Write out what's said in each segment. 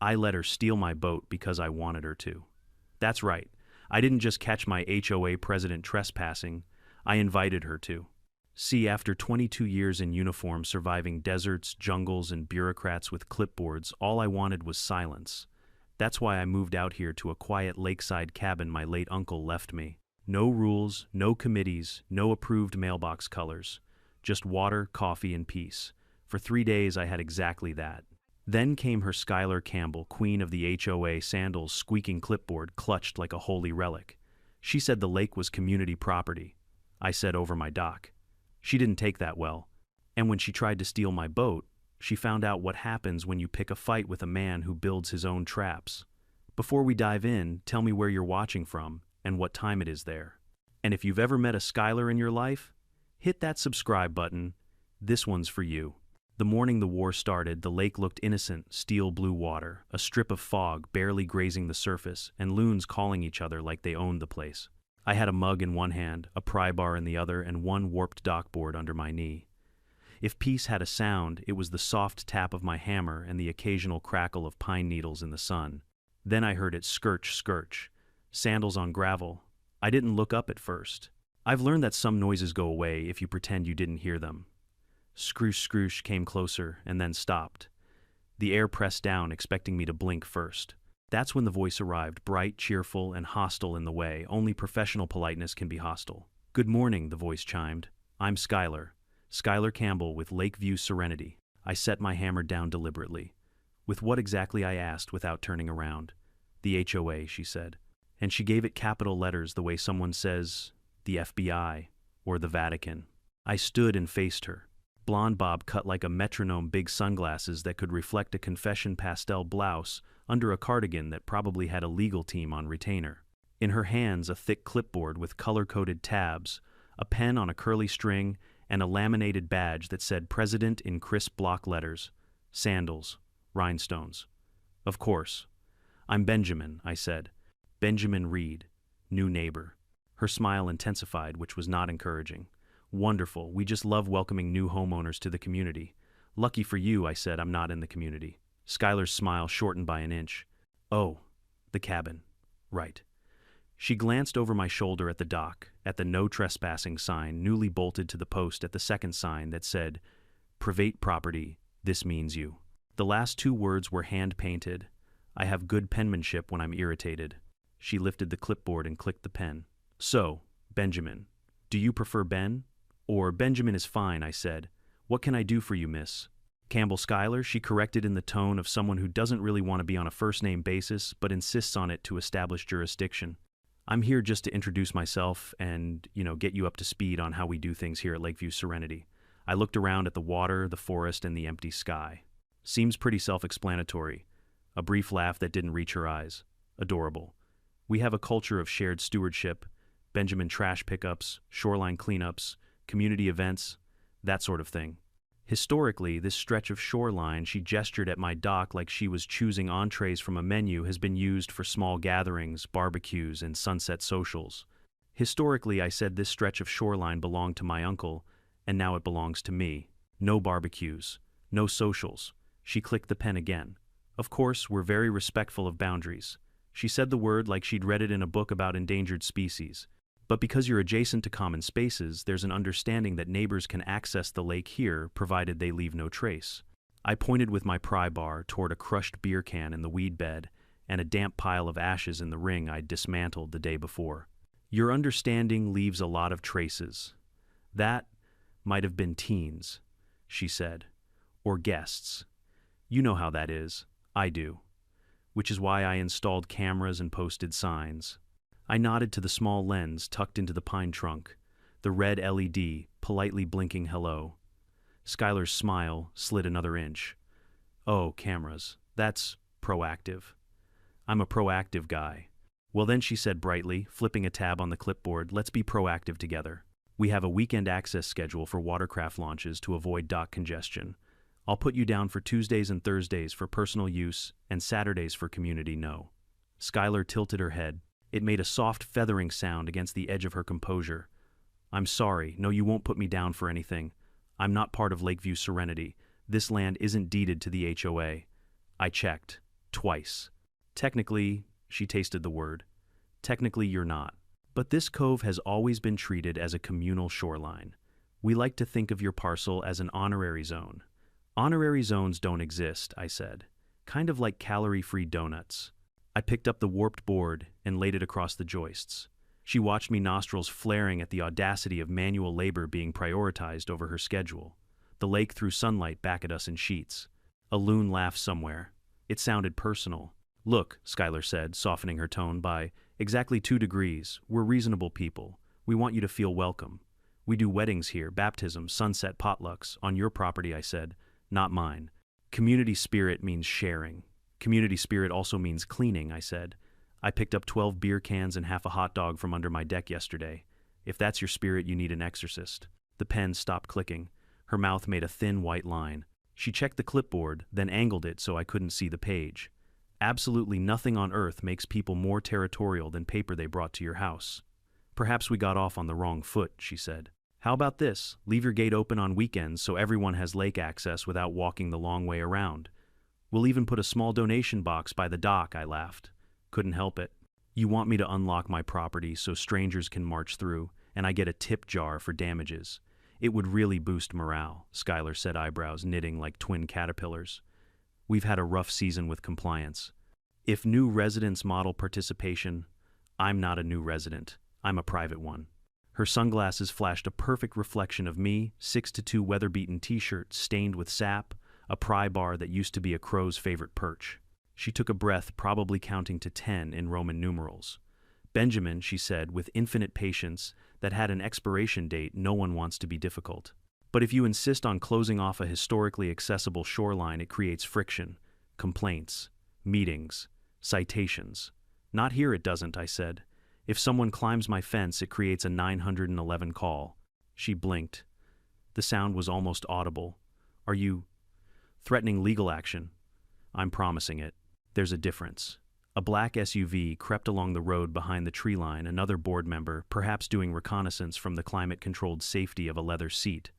I let her steal my boat because I wanted her to. That's right. I didn't just catch my HOA president trespassing, I invited her to. See, after 22 years in uniform surviving deserts, jungles, and bureaucrats with clipboards, all I wanted was silence. That's why I moved out here to a quiet lakeside cabin my late uncle left me. No rules, no committees, no approved mailbox colors. Just water, coffee, and peace. For 3 days I had exactly that. Then came her Skylar Campbell, queen of the HOA, sandals squeaking, clipboard clutched like a holy relic. She said the lake was community property. I said over my dock. She didn't take that well. And when she tried to steal my boat, she found out what happens when you pick a fight with a man who builds his own traps. Before we dive in, tell me where you're watching from and what time it is there. And if you've ever met a Skylar in your life, hit that subscribe button. This one's for you. The morning the war started, the lake looked innocent, steel blue water, a strip of fog barely grazing the surface, and loons calling each other like they owned the place. I had a mug in one hand, a pry bar in the other, and one warped dockboard under my knee. If peace had a sound, it was the soft tap of my hammer and the occasional crackle of pine needles in the sun. Then I heard it skirch, skirch. Sandals on gravel. I didn't look up at first. I've learned that some noises go away if you pretend you didn't hear them. Scroosh, scroosh came closer and then stopped. The air pressed down, expecting me to blink first. That's when the voice arrived, bright, cheerful, and hostile in the way only professional politeness can be hostile. "Good morning," the voice chimed. "I'm Skylar. Skylar Campbell with Lakeview Serenity." I set my hammer down deliberately. "With what exactly?" I asked without turning around. "The HOA," she said. And she gave it capital letters the way someone says, the FBI, or the Vatican. I stood and faced her. Blonde bob cut like a metronome, big sunglasses that could reflect a confession pastel blouse under a cardigan that probably had a legal team on retainer. In her hands, a thick clipboard with color-coded tabs, a pen on a curly string, and a laminated badge that said President in crisp block letters. Sandals. Rhinestones. Of course. "I'm Benjamin," I said. "Benjamin Reed. New neighbor." Her smile intensified, which was not encouraging. "Wonderful. We just love welcoming new homeowners to the community." "Lucky for you," I said, "I'm not in the community." Skylar's smile shortened by an inch. "Oh, the cabin. Right." She glanced over my shoulder at the dock, at the no trespassing sign newly bolted to the post, at the second sign that said, "Private property, this means you." The last 2 words were hand-painted. I have good penmanship when I'm irritated. She lifted the clipboard and clicked the pen. "So, Benjamin. Do you prefer Ben? Or Benjamin is fine," I said. "What can I do for you, miss?" "Campbell Skylar," she corrected in the tone of someone who doesn't really want to be on a first-name basis but insists on it to establish jurisdiction. "I'm here just to introduce myself and, get you up to speed on how we do things here at Lakeview Serenity." I looked around at the water, the forest, and the empty sky. Seems pretty self-explanatory. A brief laugh that didn't reach her eyes. Adorable. We have a culture of shared stewardship, Benjamin trash pickups, shoreline cleanups, community events, that sort of thing. Historically, this stretch of shoreline, she gestured at my dock like she was choosing entrees from a menu, has been used for small gatherings, barbecues, and sunset socials. Historically, I said, this stretch of shoreline belonged to my uncle, and now it belongs to me. No barbecues, no socials. She clicked the pen again. Of course, we're very respectful of boundaries. She said the word like she'd read it in a book about endangered species. But because you're adjacent to common spaces, there's an understanding that neighbors can access the lake here, provided they leave no trace. I pointed with my pry bar toward a crushed beer can in the weed bed and a damp pile of ashes in the ring I'd dismantled the day before. "Your understanding leaves a lot of traces. That might have been teens," she said. "Or guests. You know how that is. I do. Which is why I installed cameras and posted signs." I nodded to the small lens tucked into the pine trunk, the red LED politely blinking hello. Skylar's smile slid another inch. "Oh, cameras. That's proactive. I'm a proactive guy." "Well then," she said brightly, flipping a tab on the clipboard, "let's be proactive together. We have a weekend access schedule for watercraft launches to avoid dock congestion. I'll put you down for Tuesdays and Thursdays for personal use and Saturdays for community no." Skylar tilted her head. It made a soft feathering sound against the edge of her composure. "I'm sorry. No, you won't put me down for anything. I'm not part of Lakeview Serenity. This land isn't deeded to the HOA. I checked. Twice. Technically, she tasted the word. Technically, you're not. But this cove has always been treated as a communal shoreline. We like to think of your parcel as an honorary zone. Honorary zones don't exist, I said. Kind of like calorie-free donuts. I picked up the warped board and laid it across the joists. She watched me, nostrils flaring at the audacity of manual labor being prioritized over her schedule. The lake threw sunlight back at us in sheets. A loon laughed somewhere. It sounded personal. Look, Skylar said, softening her tone, by exactly 2 degrees, we're reasonable people. We want you to feel welcome. We do weddings here, baptisms, sunset potlucks, on your property, I said, not mine. Community spirit means sharing. Community spirit also means cleaning, I said. I picked up 12 beer cans and half a hot dog from under my deck yesterday. If that's your spirit, you need an exorcist. The pen stopped clicking. Her mouth made a thin white line. She checked the clipboard, then angled it so I couldn't see the page. Absolutely nothing on earth makes people more territorial than paper they brought to your house. Perhaps we got off on the wrong foot, she said. How about this? Leave your gate open on weekends so everyone has lake access without walking the long way around. We'll even put a small donation box by the dock, I laughed. Couldn't help it. You want me to unlock my property so strangers can march through, and I get a tip jar for damages. It would really boost morale, Skylar said, eyebrows knitting like twin caterpillars. We've had a rough season with compliance. If new residents model participation, I'm not a new resident. I'm a private one. Her sunglasses flashed a perfect reflection of me, 6'2" weather-beaten t-shirt stained with sap, a pry bar that used to be a crow's favorite perch. She took a breath, probably counting to 10 in Roman numerals. Benjamin, she said, with infinite patience, that had an expiration date. No one wants to be difficult. But if you insist on closing off a historically accessible shoreline, it creates friction, complaints, meetings, citations. Not here it doesn't, I said. If someone climbs my fence, it creates a 911 call. She blinked. The sound was almost audible. Are you threatening legal action? I'm promising it. There's a difference. A black SUV crept along the road behind the tree line, another board member, perhaps doing reconnaissance from the climate-controlled safety of a leather seat.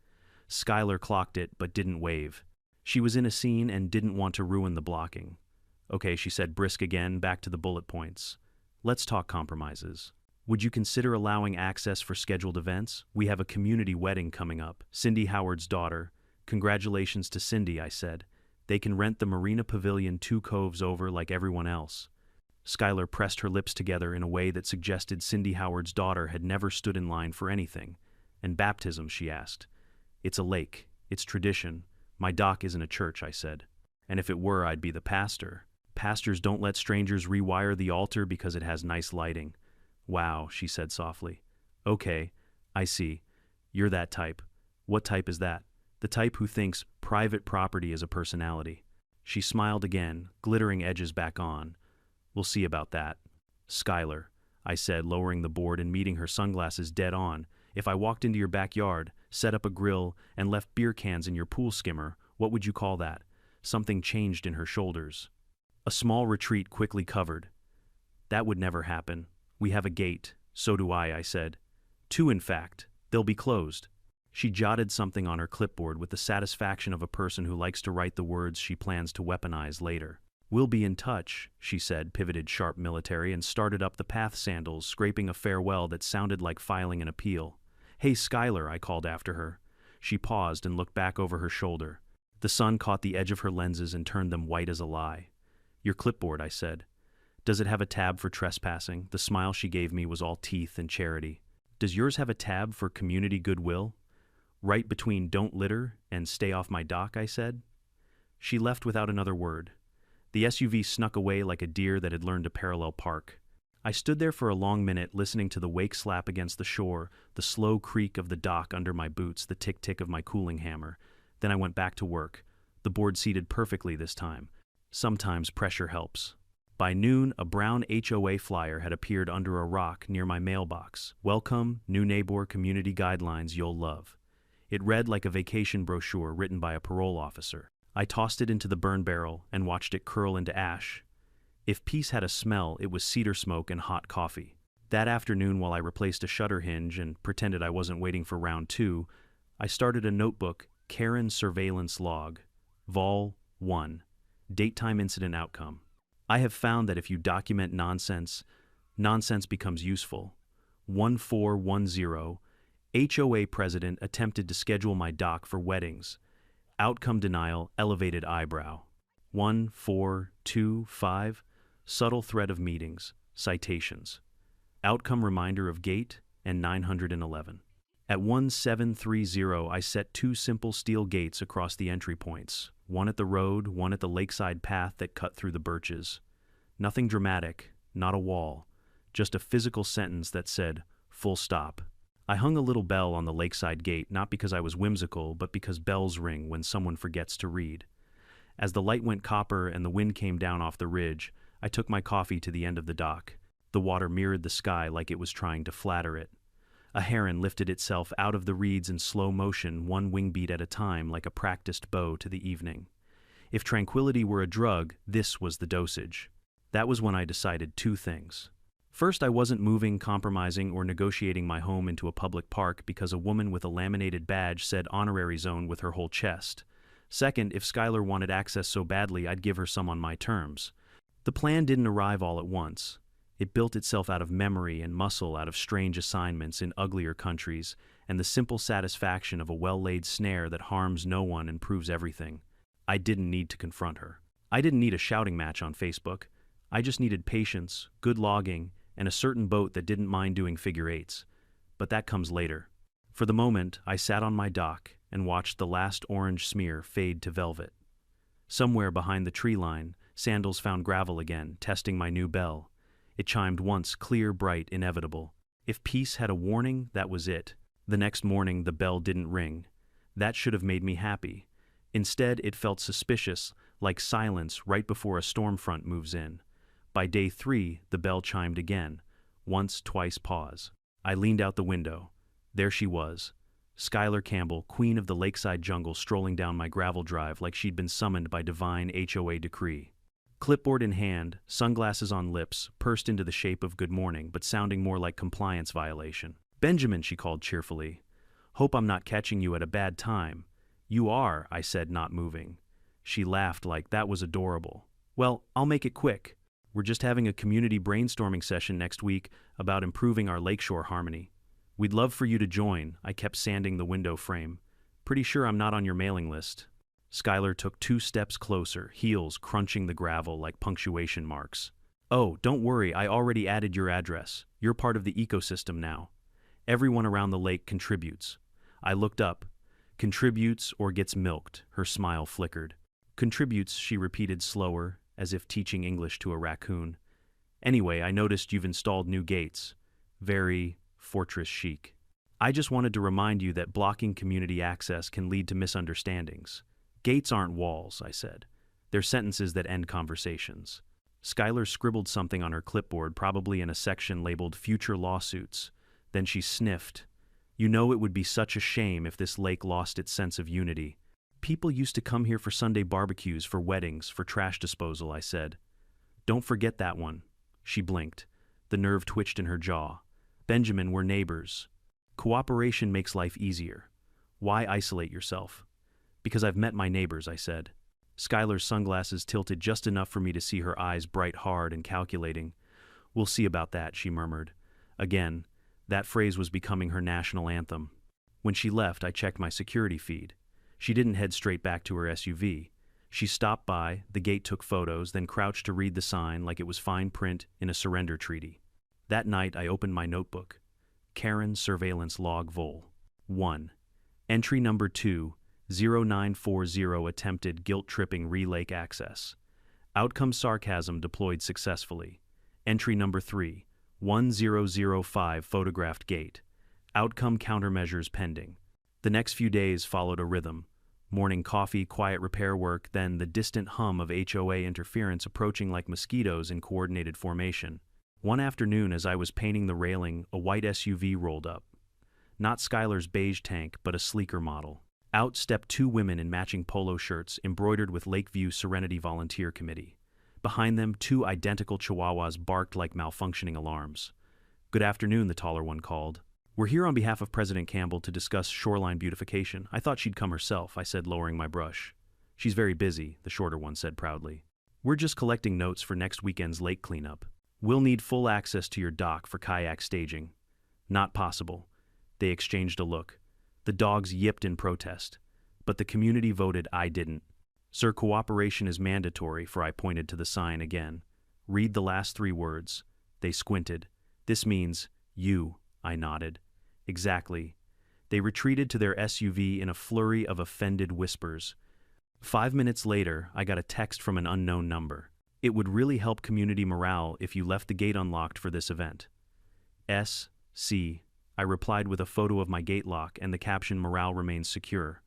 Skylar clocked it, but didn't wave. She was in a scene and didn't want to ruin the blocking. Okay, she said, brisk again, back to the bullet points. Let's talk compromises. Would you consider allowing access for scheduled events? We have a community wedding coming up. Cindy Howard's daughter. Congratulations to Cindy, I said. They can rent the Marina Pavilion 2 coves over like everyone else. Skylar pressed her lips together in a way that suggested Cindy Howard's daughter had never stood in line for anything. And baptism, she asked. It's a lake. It's tradition. My dock isn't a church, I said. And if it were, I'd be the pastor. Pastors don't let strangers rewire the altar because it has nice lighting. Wow, she said softly. Okay, I see. You're that type. What type is that? The type who thinks private property is a personality. She smiled again, glittering edges back on. We'll see about that. Skylar, I said, lowering the board and meeting her sunglasses dead on. If I walked into your backyard, set up a grill, and left beer cans in your pool skimmer, what would you call that? Something changed in her shoulders. A small retreat quickly covered. That would never happen. We have a gate. So do I said. 2, in fact. They'll be closed. She jotted something on her clipboard with the satisfaction of a person who likes to write the words she plans to weaponize later. We'll be in touch, she said, pivoted sharp military, and started up the path sandals, scraping a farewell that sounded like filing an appeal. Hey, Skylar, I called after her. She paused and looked back over her shoulder. The sun caught the edge of her lenses and turned them white as a lie. Your clipboard, I said. Does it have a tab for trespassing? The smile she gave me was all teeth and charity. Does yours have a tab for community goodwill? Right between don't litter and stay off my dock, I said. She left without another word. The SUV snuck away like a deer that had learned to parallel park. I stood there for a long minute, listening to the wake slap against the shore, the slow creak of the dock under my boots, the tick-tick of my cooling hammer. Then I went back to work. The board seated perfectly this time. Sometimes pressure helps. By noon, a brown HOA flyer had appeared under a rock near my mailbox. Welcome, new neighbor community guidelines you'll love. It read like a vacation brochure written by a parole officer. I tossed it into the burn barrel and watched it curl into ash. If peace had a smell, it was cedar smoke and hot coffee. That afternoon, while I replaced a shutter hinge and pretended I wasn't waiting for round 2, I started a notebook, Karen Surveillance Log, Vol. 1, Date Time Incident Outcome. I have found that if you document nonsense, nonsense becomes useful. 1410, HOA president attempted to schedule my doc for weddings. Outcome denial, elevated eyebrow. 1425, subtle threat of meetings, citations. Outcome reminder of gate, and 911. At 1730, I set two simple steel gates across the entry points, one at the road, one at the lakeside path that cut through the birches. Nothing dramatic, not a wall, just a physical sentence that said, full stop. I hung a little bell on the lakeside gate, not because I was whimsical, but because bells ring when someone forgets to read. As the light went copper and the wind came down off the ridge, I took my coffee to the end of the dock. The water mirrored the sky like it was trying to flatter it. A heron lifted itself out of the reeds in slow motion, one wing beat at a time, like a practiced bow to the evening. If tranquility were a drug, this was the dosage. That was when I decided two things. First, I wasn't moving, compromising, or negotiating my home into a public park because a woman with a laminated badge said honorary zone with her whole chest. Second, if Skylar wanted access so badly, I'd give her some on my terms. The plan didn't arrive all at once. It built itself out of memory and muscle, out of strange assignments in uglier countries, and the simple satisfaction of a well-laid snare that harms no one and proves everything. I didn't need to confront her. I didn't need a shouting match on Facebook. I just needed patience, good logging, and a certain boat that didn't mind doing figure eights. But that comes later. For the moment, I sat on my dock and watched the last orange smear fade to velvet. Somewhere behind the tree line, sandals found gravel again, testing my new bell. It chimed once, clear, bright, inevitable. If peace had a warning, that was it. The next morning, the bell didn't ring. That should have made me happy. Instead, it felt suspicious, like silence right before a storm front moves in. By day 3, the bell chimed again. Once, twice, pause. I leaned out the window. There she was. Skylar Campbell, queen of the lakeside jungle, strolling down my gravel drive like she'd been summoned by divine HOA decree. Clipboard in hand, sunglasses on lips, pursed into the shape of good morning, but sounding more like compliance violation. Benjamin, she called cheerfully. Hope I'm not catching you at a bad time. You are, I said, not moving. She laughed like that was adorable. Well, I'll make it quick. We're just having a community brainstorming session next week about improving our lakeshore harmony. We'd love for you to join. I kept sanding the window frame. Pretty sure I'm not on your mailing list. Skylar took 2 steps closer, heels crunching the gravel like punctuation marks. Oh, don't worry, I already added your address. You're part of the ecosystem now. Everyone around the lake contributes. I looked up. Contributes or gets milked, her smile flickered. Contributes, she repeated slower, as if teaching English to a raccoon. Anyway, I noticed you've installed new gates. Very fortress chic. I just wanted to remind you that blocking community access can lead to misunderstandings. Gates aren't walls, I said. They're sentences that end conversations. Skylar scribbled something on her clipboard, probably in a section labeled Future Lawsuits. Then she sniffed. You know, it would be such a shame if this lake lost its sense of unity. People used to come here for Sunday barbecues, for weddings, for trash disposal, I said. Don't forget that one. She blinked. The nerve twitched in her jaw. Benjamin, we're neighbors. Cooperation makes life easier. Why isolate yourself? Because I've met my neighbors, I said. Skylar's sunglasses tilted just enough for me to see her eyes bright, hard, and calculating. We'll see about that, she murmured. Again, that phrase was becoming her national anthem. When she left, I checked my security feed. She didn't head straight back to her SUV. She stopped by, the gate took photos, then crouched to read the sign like it was fine print in a surrender treaty. That night, I opened my notebook. Karen Surveillance Log Vol. 1. Entry number 2, 0940 attempted guilt-tripping relake access. Outcome sarcasm deployed successfully. Entry number 3, 1005 photographed gate. Outcome countermeasures pending. The next few days followed a rhythm. Morning coffee, quiet repair work, then the distant hum of HOA interference approaching like mosquitoes in coordinated formation. One afternoon, as I was painting the railing, a white SUV rolled up. Not Skylar's beige tank, but a sleeker model. Out stepped 2 women in matching polo shirts embroidered with Lakeview Serenity Volunteer Committee. Behind them, 2 identical chihuahuas barked like malfunctioning alarms. Good afternoon, the taller one called. We're here on behalf of President Campbell to discuss shoreline beautification. I thought she'd come herself, I said, lowering my brush. She's very busy, the shorter one said proudly. We're just collecting notes for next weekend's lake cleanup. We'll need full access to your dock for kayak staging. Not possible. They exchanged a look. The dogs yipped in protest. But the community voted I didn't. Sir, cooperation is mandatory, for I pointed to the sign again. Read the last 3 words. They squinted. This means, you, I nodded. Exactly. They retreated to their SUV in a flurry of offended whispers. 5 minutes later, I got a text from an unknown number. It would really help community morale if you left the gate unlocked for this event. S.C. I replied with a photo of my gate lock and the caption, morale remains secure.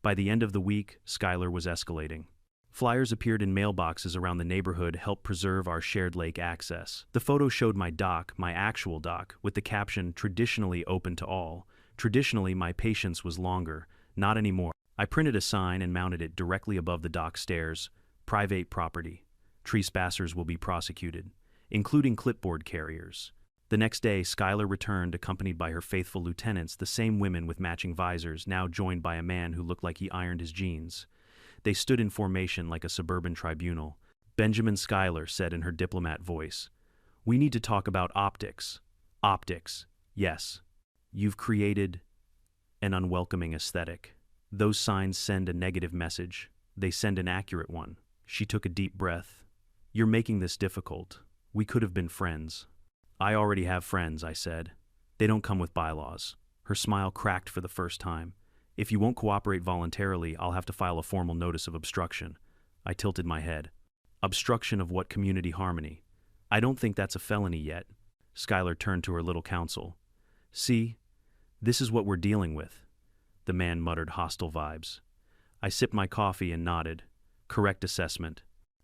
By the end of the week, Skylar was escalating. Flyers appeared in mailboxes around the neighborhood, help preserve our shared lake access. The photo showed my dock, my actual dock, with the caption, traditionally open to all. Traditionally, my patience was longer, not anymore. I printed a sign and mounted it directly above the dock stairs. Private property. Trespassers will be prosecuted, including clipboard carriers. The next day, Skylar returned, accompanied by her faithful lieutenants, the same women with matching visors, now joined by a man who looked like he ironed his jeans. They stood in formation like a suburban tribunal. Benjamin Schuyler said in her diplomat voice, "We need to talk about optics." Optics, yes. You've created an unwelcoming aesthetic. Those signs send a negative message. They send an accurate one. She took a deep breath. You're making this difficult. We could have been friends. I already have friends, I said. They don't come with bylaws. Her smile cracked for the first time. If you won't cooperate voluntarily, I'll have to file a formal notice of obstruction. I tilted my head. Obstruction of what community harmony? I don't think that's a felony yet. Skylar turned to her little counsel. See, this is what we're dealing with. The man muttered hostile vibes. I sipped my coffee and nodded. Correct assessment.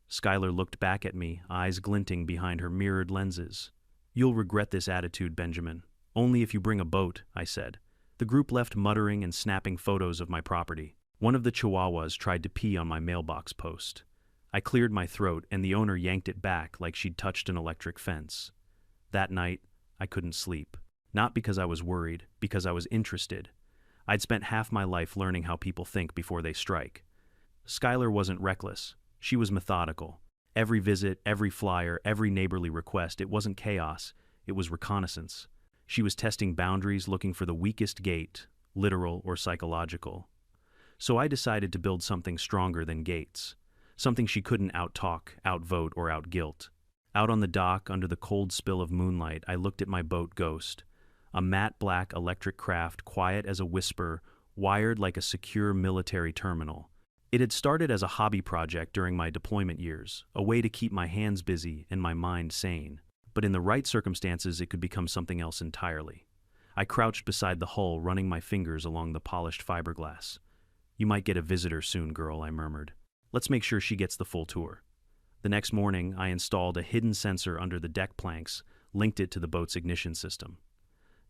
Skylar looked back at me, eyes glinting behind her mirrored lenses. You'll regret this attitude, Benjamin. Only if you bring a boat, I said. The group left muttering and snapping photos of my property. One of the chihuahuas tried to pee on my mailbox post. I cleared my throat and the owner yanked it back like she'd touched an electric fence. That night, I couldn't sleep. Not because I was worried, because I was interested. I'd spent half my life learning how people think before they strike. Skylar wasn't reckless. She was methodical. Every visit, every flyer, every neighborly request, it wasn't chaos, it was reconnaissance. She was testing boundaries, looking for the weakest gate, literal or psychological. So I decided to build something stronger than gates, something she couldn't out-talk, outvote, or out-guilt. Out on the dock, under the cold spill of moonlight, I looked at my boat Ghost, a matte black electric craft, quiet as a whisper, wired like a secure military terminal. It had started as a hobby project during my deployment years, a way to keep my hands busy and my mind sane. But in the right circumstances, it could become something else entirely. I crouched beside the hull, running my fingers along the polished fiberglass. You might get a visitor soon, girl, I murmured. Let's make sure she gets the full tour. The next morning, I installed a hidden sensor under the deck planks, linked it to the boat's ignition system.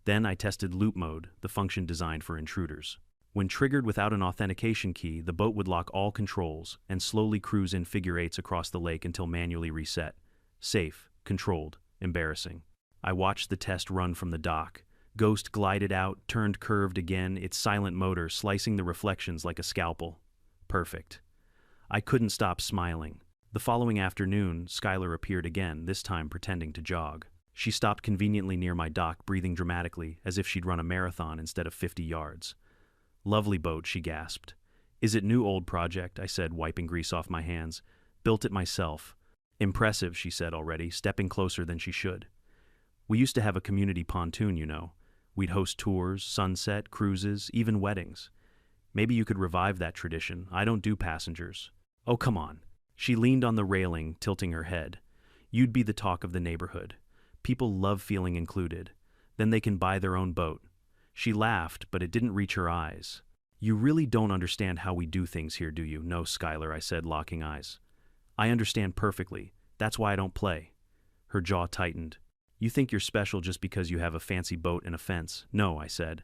Then I tested loop mode, the function designed for intruders. When triggered without an authentication key, the boat would lock all controls and slowly cruise in figure eights across the lake until manually reset. Safe, controlled, embarrassing. I watched the test run from the dock. Ghost glided out, turned curved again, its silent motor slicing the reflections like a scalpel. Perfect. I couldn't stop smiling. The following afternoon, Skylar appeared again, this time pretending to jog. She stopped conveniently near my dock, breathing dramatically, as if she'd run a marathon instead of 50 yards. Lovely boat, she gasped. Is it new old project? I said, wiping grease off my hands. Built it myself. Impressive, she said already, stepping closer than she should. We used to have a community pontoon, you know. We'd host tours, sunset, cruises, even weddings. Maybe you could revive that tradition. I don't do passengers. Oh, come on. She leaned on the railing, tilting her head. You'd be the talk of the neighborhood. People love feeling included. Then they can buy their own boat. She laughed, but it didn't reach her eyes. You really don't understand how we do things here, do you? No, Skylar, I said, locking eyes. I understand perfectly. That's why I don't play. Her jaw tightened. You think you're special just because you have a fancy boat and a fence. No, I said.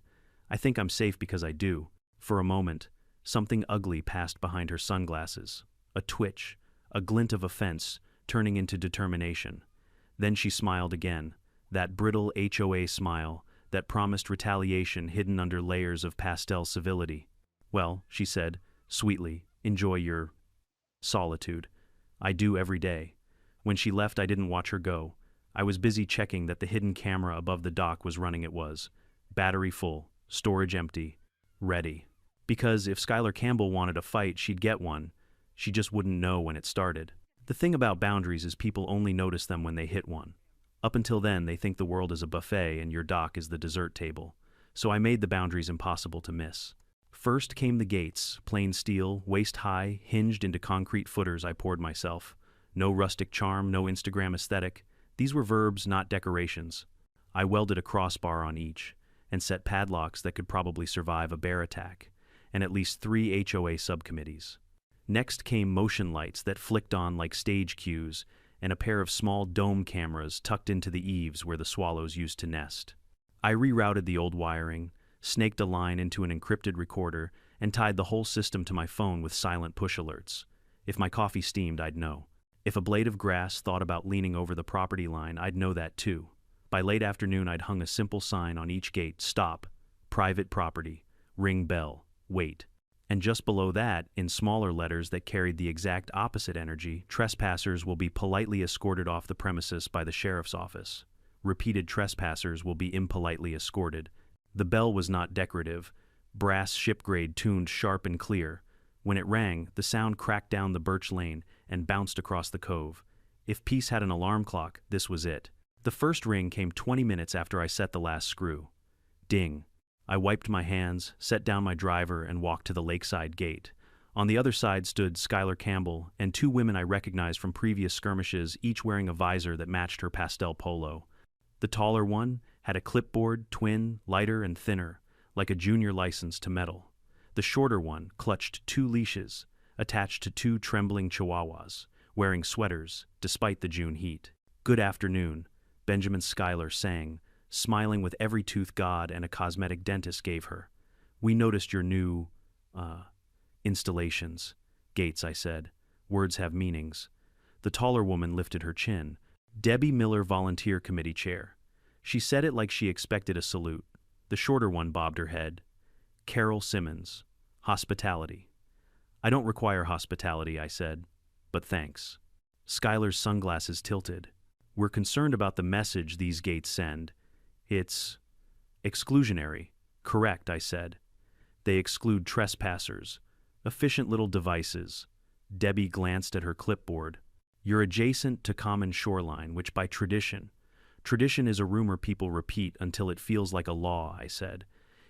I think I'm safe because I do. For a moment, something ugly passed behind her sunglasses. A twitch, a glint of offense, turning into determination. Then she smiled again, that brittle HOA smile that promised retaliation hidden under layers of pastel civility. Well, she said, sweetly, enjoy your solitude. I do every day. When she left, I didn't watch her go. I was busy checking that the hidden camera above the dock was running. It was. Battery full, storage empty, ready. Because if Skylar Campbell wanted a fight, she'd get one. She just wouldn't know when it started. The thing about boundaries is people only notice them when they hit one. Up until then, they think the world is a buffet and your dock is the dessert table. So I made the boundaries impossible to miss. First came the gates, plain steel, waist-high, hinged into concrete footers I poured myself. No rustic charm, no Instagram aesthetic. These were verbs, not decorations. I welded a crossbar on each, and set padlocks that could probably survive a bear attack, and at least 3 HOA subcommittees. Next came motion lights that flicked on like stage cues, and a pair of small dome cameras tucked into the eaves where the swallows used to nest. I rerouted the old wiring, snaked a line into an encrypted recorder, and tied the whole system to my phone with silent push alerts. If my coffee steamed, I'd know. If a blade of grass thought about leaning over the property line, I'd know that too. By late afternoon, I'd hung a simple sign on each gate: stop, private property, ring bell, wait. And just below that, in smaller letters that carried the exact opposite energy, trespassers will be politely escorted off the premises by the sheriff's office. Repeated trespassers will be impolitely escorted. The bell was not decorative, brass shipgrade tuned sharp and clear. When it rang, the sound cracked down the birch lane and bounced across the cove. If peace had an alarm clock, this was it. The first ring came 20 minutes after I set the last screw. Ding. I wiped my hands, set down my driver, and walked to the lakeside gate. On the other side stood Skylar Campbell and 2 women I recognized from previous skirmishes, each wearing a visor that matched her pastel polo. The taller one had a clipboard, twin, lighter and thinner, like a junior license to meddle. The shorter one clutched 2 leashes, attached to 2 trembling chihuahuas, wearing sweaters, despite the June heat. "Good afternoon," Benjamin Schuyler sang, smiling with every tooth God and a cosmetic dentist gave her. "We noticed your new, installations." "Gates," I said. "Words have meanings." The taller woman lifted her chin. "Debbie Miller, Volunteer Committee Chair." She said it like she expected a salute. The shorter one bobbed her head. "Carol Simmons, Hospitality." "I don't require hospitality," I said, "but thanks." Schuyler's sunglasses tilted. "We're concerned about the message these gates send. It's exclusionary." "Correct," I said. "They exclude trespassers. Efficient little devices." Debbie glanced at her clipboard. "You're adjacent to common shoreline, which by tradition is a rumor people repeat until it feels like a law," I said.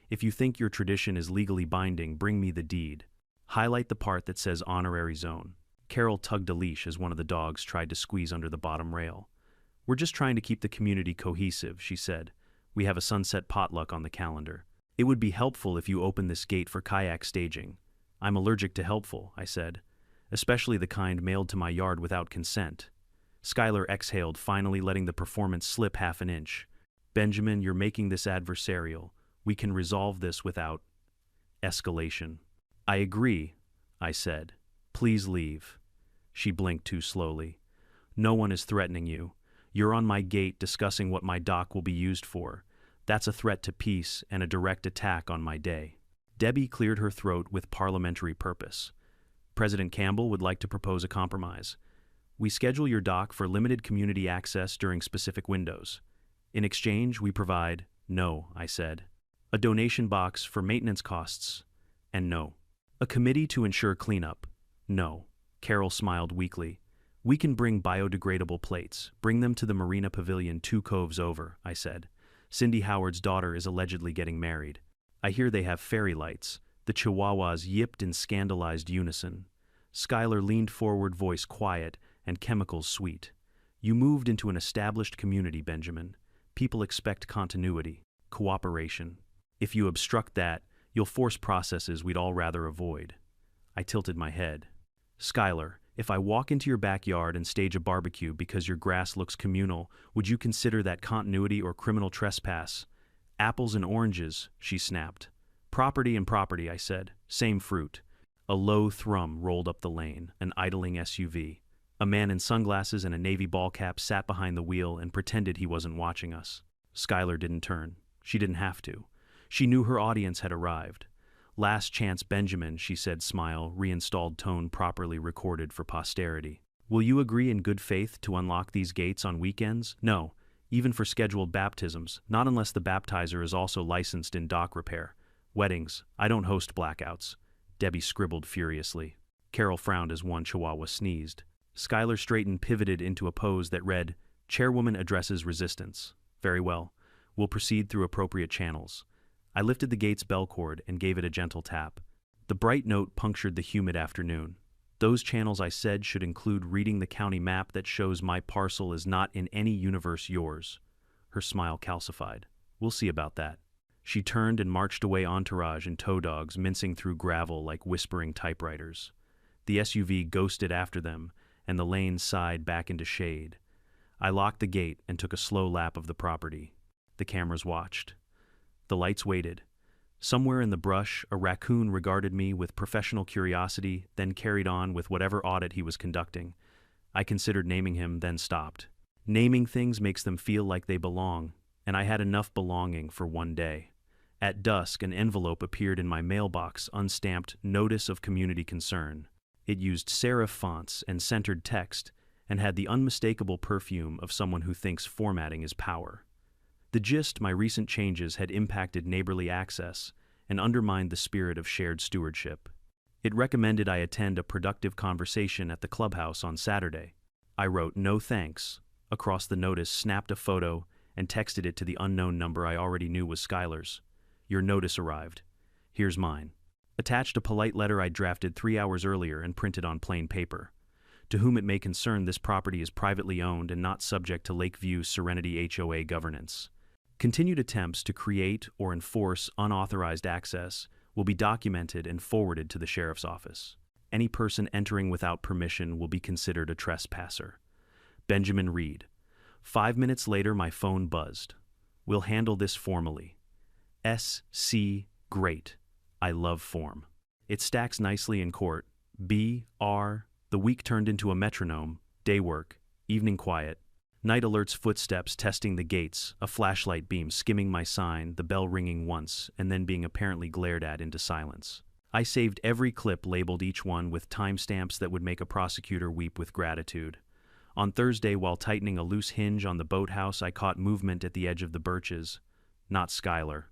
"If you think your tradition is legally binding, bring me the deed. Highlight the part that says honorary zone." Carol tugged a leash as one of the dogs tried to squeeze under the bottom rail. "We're just trying to keep the community cohesive," she said. "We have a sunset potluck on the calendar. It would be helpful if you open this gate for kayak staging." "I'm allergic to helpful," I said, "especially the kind mailed to my yard without consent." Schuyler exhaled, finally letting the performance slip half an inch. "Benjamin, you're making this adversarial. We can resolve this without escalation." "I agree," I said. "Please leave." She blinked too slowly. "No one is threatening you. You're on my gate discussing what my dock will be used for. That's a threat to peace and a direct attack on my day." Debbie cleared her throat with parliamentary purpose. "President Campbell would like to propose a compromise. We schedule your dock for limited community access during specific windows. In exchange, we provide—" "No," I said. "A donation box for maintenance costs." And no. "A committee to ensure cleanup." No. Carol smiled weakly. "We can bring biodegradable plates. Bring them to the Marina Pavilion 2 coves over," I said. "Cindy Howard's daughter is allegedly getting married. I hear they have fairy lights." The chihuahuas yipped in scandalized unison. Schuyler leaned forward, voice quiet and chemicals sweet. "You moved into an established community, Benjamin. People expect continuity, cooperation. If you obstruct that, you'll force processes we'd all rather avoid." I tilted my head. "Schuyler, if I walk into your backyard and stage a barbecue because your grass looks communal, would you consider that continuity or criminal trespass?" "Apples and oranges," she snapped. "Property and property," I said. "Same fruit." A low thrum rolled up the lane, an idling SUV. A man in sunglasses and a navy ball cap sat behind the wheel and pretended he wasn't watching us. Schuyler didn't turn. She didn't have to. She knew her audience had arrived. "Last chance, Benjamin," she said, smile, reinstalled tone properly recorded for posterity. Will you agree in good faith to unlock these gates on weekends? No, even for scheduled baptisms, not unless the baptizer is also licensed in dock repair. Weddings, I don't host blackouts. Debbie scribbled furiously. Carol frowned as one chihuahua sneezed. Schuyler straightened, pivoted into a pose that read, Chairwoman addresses resistance. Very well. We'll proceed through appropriate channels. I lifted the gate's bell cord and gave it a gentle tap. The bright note punctured the humid afternoon. Those channels, I said, should include reading the county map that shows my parcel is not in any universe yours. Her smile calcified. We'll see about that. She turned and marched away, entourage and tow dogs mincing through gravel like whispering typewriters. The SUV ghosted after them, and the lane sighed back into shade. I locked the gate and took a slow lap of the property. The cameras watched. The lights waited. Somewhere in the brush, a raccoon regarded me with professional curiosity, then carried on with whatever audit he was conducting. I considered naming him, then stopped. Naming things makes them feel like they belong, and I had enough belonging for one day. At dusk, an envelope appeared in my mailbox, unstamped Notice of Community Concern. It used serif fonts and centered text, and had the unmistakable perfume of someone who thinks formatting is power. The gist: my recent changes had impacted neighborly access and undermined the spirit of shared stewardship. It recommended I attend a productive conversation at the clubhouse on Saturday. I wrote "no thanks" across the notice, snapped a photo, and texted it to the unknown number I already knew was Schuyler's. Your notice arrived. Here's mine. Attached a polite letter I drafted 3 hours earlier and printed on plain paper. To whom it may concern, this property is privately owned and not subject to Lakeview Serenity HOA governance. Continued attempts to create or enforce unauthorized access will be documented and forwarded to the sheriff's office. Any person entering without permission will be considered a trespasser. Benjamin Reed. 5 minutes later, my phone buzzed. We'll handle this formally. S.C. Great. I love form. It stacks nicely in court. B.R. The week turned into a metronome. Day work, evening quiet. Night alerts, footsteps testing the gates, a flashlight beam skimming my sign, the bell ringing once, and then being apparently glared at into silence. I saved every clip, labeled each one with timestamps that would make a prosecutor weep with gratitude. On Thursday, while tightening a loose hinge on the boathouse, I caught movement at the edge of the birches. Not Schuyler.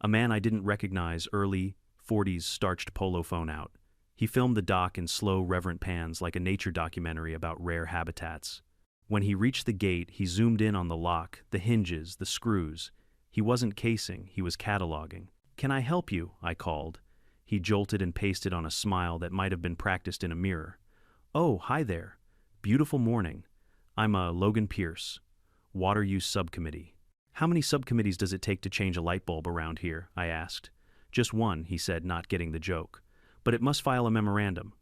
A man I didn't recognize, early 40s, starched polo phone out. He filmed the dock in slow, reverent pans like a nature documentary about rare habitats. When he reached the gate, he zoomed in on the lock, the hinges, the screws. He wasn't casing, he was cataloging. "Can I help you?" I called. He jolted and pasted on a smile that might have been practiced in a mirror. "Oh, hi there. Beautiful morning. I'm Logan Pierce, Water Use Subcommittee." "How many subcommittees does it take to change a light bulb around here?" I asked. "Just one," he said, not getting the joke. "But it must file a memorandum."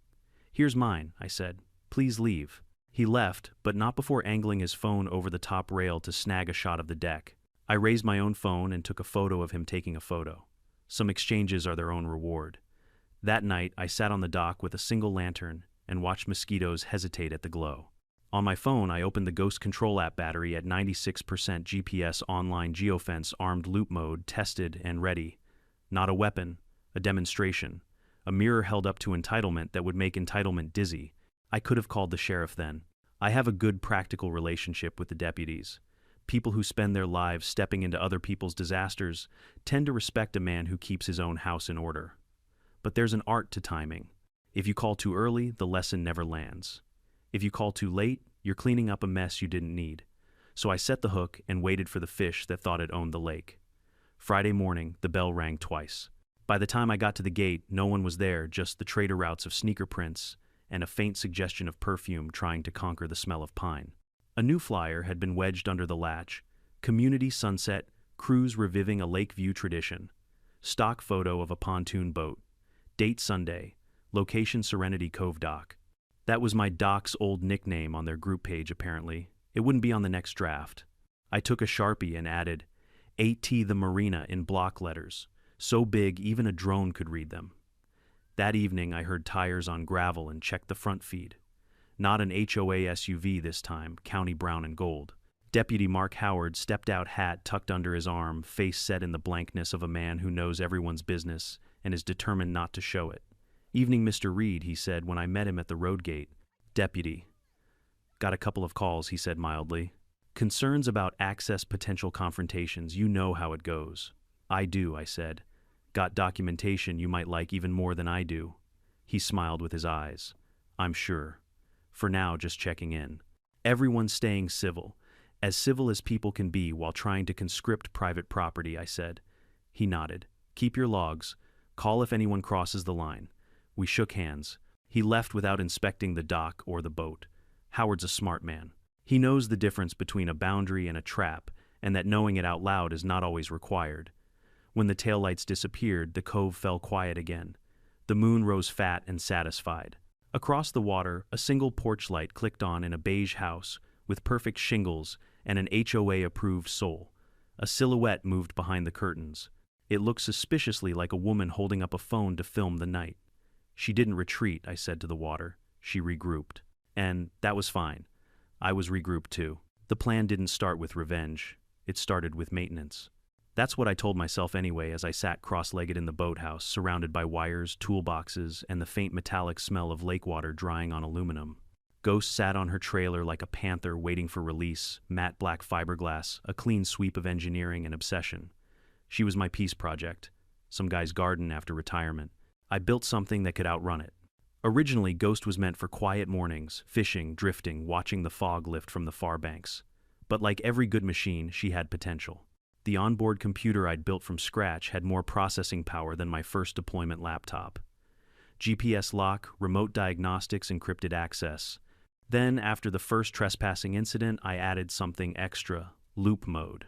"Here's mine," I said. "Please leave." He left, but not before angling his phone over the top rail to snag a shot of the deck. I raised my own phone and took a photo of him taking a photo. Some exchanges are their own reward. That night, I sat on the dock with a single lantern and watched mosquitoes hesitate at the glow. On my phone, I opened the Ghost Control app, battery at 96%, GPS online geofence, armed loop mode, tested and ready. Not a weapon, a demonstration. A mirror held up to entitlement that would make entitlement dizzy. I could have called the sheriff then. I have a good practical relationship with the deputies. People who spend their lives stepping into other people's disasters tend to respect a man who keeps his own house in order. But there's an art to timing. If you call too early, the lesson never lands. If you call too late, you're cleaning up a mess you didn't need. So I set the hook and waited for the fish that thought it owned the lake. Friday morning, the bell rang twice. By the time I got to the gate, no one was there, just the trader routes of sneaker prints and a faint suggestion of perfume trying to conquer the smell of pine. A new flyer had been wedged under the latch. Community sunset, cruise reviving a Lakeview tradition. Stock photo of a pontoon boat. Date Sunday. Location Serenity Cove Dock. That was my dock's old nickname on their group page, apparently. It wouldn't be on the next draft. I took a Sharpie and added, AT the Marina in block letters, so big even a drone could read them. That evening, I heard tires on gravel and checked the front feed. Not an HOA SUV this time, county brown and gold. Deputy Mark Howard stepped out, hat tucked under his arm, face set in the blankness of a man who knows everyone's business and is determined not to show it. "Evening, Mr. Reed," he said when I met him at the road gate. "Deputy." Got a couple of calls, he said mildly. Concerns about access potential confrontations, you know how it goes. I do, I said. Got documentation you might like even more than I do. He smiled with his eyes. I'm sure. For now, just checking in. Everyone's staying civil as people can be while trying to conscript private property, I said. He nodded. Keep your logs. Call if anyone crosses the line. We shook hands. He left without inspecting the dock or the boat. Howard's a smart man. He knows the difference between a boundary and a trap, and that knowing it out loud is not always required. When the taillights disappeared, the cove fell quiet again. The moon rose fat and satisfied. Across the water, a single porch light clicked on in a beige house with perfect shingles and an HOA-approved sole. A silhouette moved behind the curtains. It looked suspiciously like a woman holding up a phone to film the night. She didn't retreat, I said to the water. She regrouped. And that was fine. I was regrouped too. The plan didn't start with revenge. It started with maintenance. That's what I told myself anyway as I sat cross-legged in the boathouse, surrounded by wires, toolboxes, and the faint metallic smell of lake water drying on aluminum. Ghost sat on her trailer like a panther waiting for release, matte black fiberglass, a clean sweep of engineering and obsession. She was my peace project, some guy's garden after retirement. I built something that could outrun it. Originally, Ghost was meant for quiet mornings, fishing, drifting, watching the fog lift from the far banks. But like every good machine, she had potential. The onboard computer I'd built from scratch had more processing power than my first deployment laptop. GPS lock, remote diagnostics, encrypted access. Then, after the first trespassing incident, I added something extra: loop mode.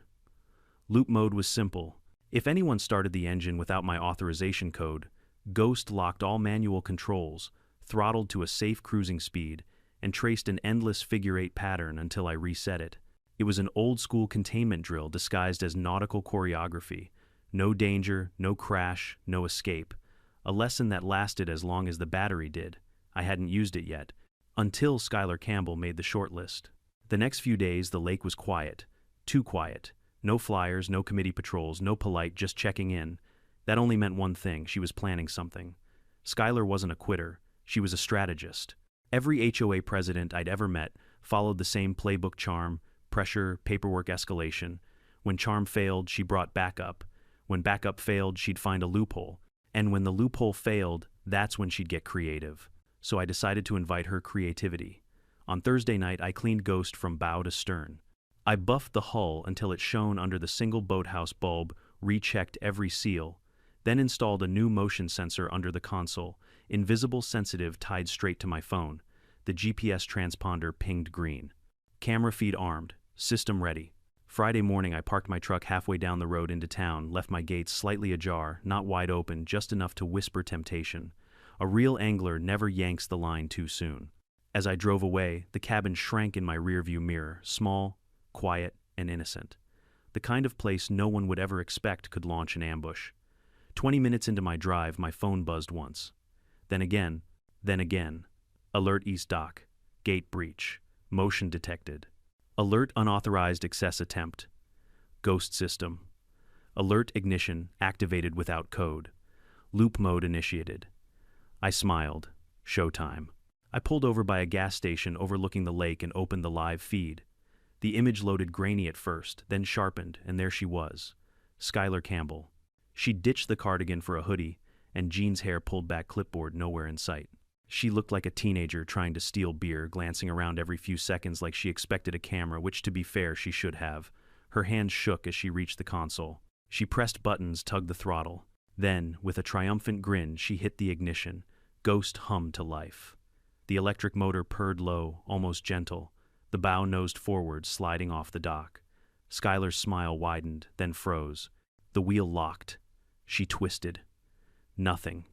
Loop mode was simple. If anyone started the engine without my authorization code, Ghost locked all manual controls, throttled to a safe cruising speed, and traced an endless figure-8 pattern until I reset it. It was an old-school containment drill disguised as nautical choreography. No danger, no crash, no escape. A lesson that lasted as long as the battery did. I hadn't used it yet, until Skylar Campbell made the shortlist. The next few days, the lake was quiet. Too quiet. No flyers, no committee patrols, no polite, just checking in. That only meant one thing: she was planning something. Skylar wasn't a quitter. She was a strategist. Every HOA president I'd ever met followed the same playbook: charm, pressure, paperwork escalation. When charm failed, she brought backup. When backup failed, she'd find a loophole. And when the loophole failed, that's when she'd get creative. So I decided to invite her creativity. On Thursday night, I cleaned Ghost from bow to stern. I buffed the hull until it shone under the single boathouse bulb, rechecked every seal, then installed a new motion sensor under the console, invisible, sensitive, tied straight to my phone. The GPS transponder pinged green. Camera feed armed, system ready. Friday morning, I parked my truck halfway down the road into town, left my gates slightly ajar, not wide open, just enough to whisper temptation. A real angler never yanks the line too soon. As I drove away, the cabin shrank in my rearview mirror, small, quiet, and innocent. The kind of place no one would ever expect could launch an ambush. 20 minutes into my drive, my phone buzzed once. Then again. Alert East Dock. Gate breach. Motion detected. Alert unauthorized access attempt. Ghost system. Alert ignition activated without code. Loop mode initiated. I smiled. Showtime. I pulled over by a gas station overlooking the lake and opened the live feed. The image loaded grainy at first, then sharpened, and there she was. Skylar Campbell. She ditched the cardigan for a hoodie, and jeans hair pulled back, clipboard nowhere in sight. She looked like a teenager trying to steal beer, glancing around every few seconds like she expected a camera, which, to be fair, she should have. Her hands shook as she reached the console. She pressed buttons, tugged the throttle. Then, with a triumphant grin, she hit the ignition. Ghost hummed to life. The electric motor purred low, almost gentle. The bow nosed forward, sliding off the dock. Skylar's smile widened, then froze. The wheel locked. She twisted. Nothing.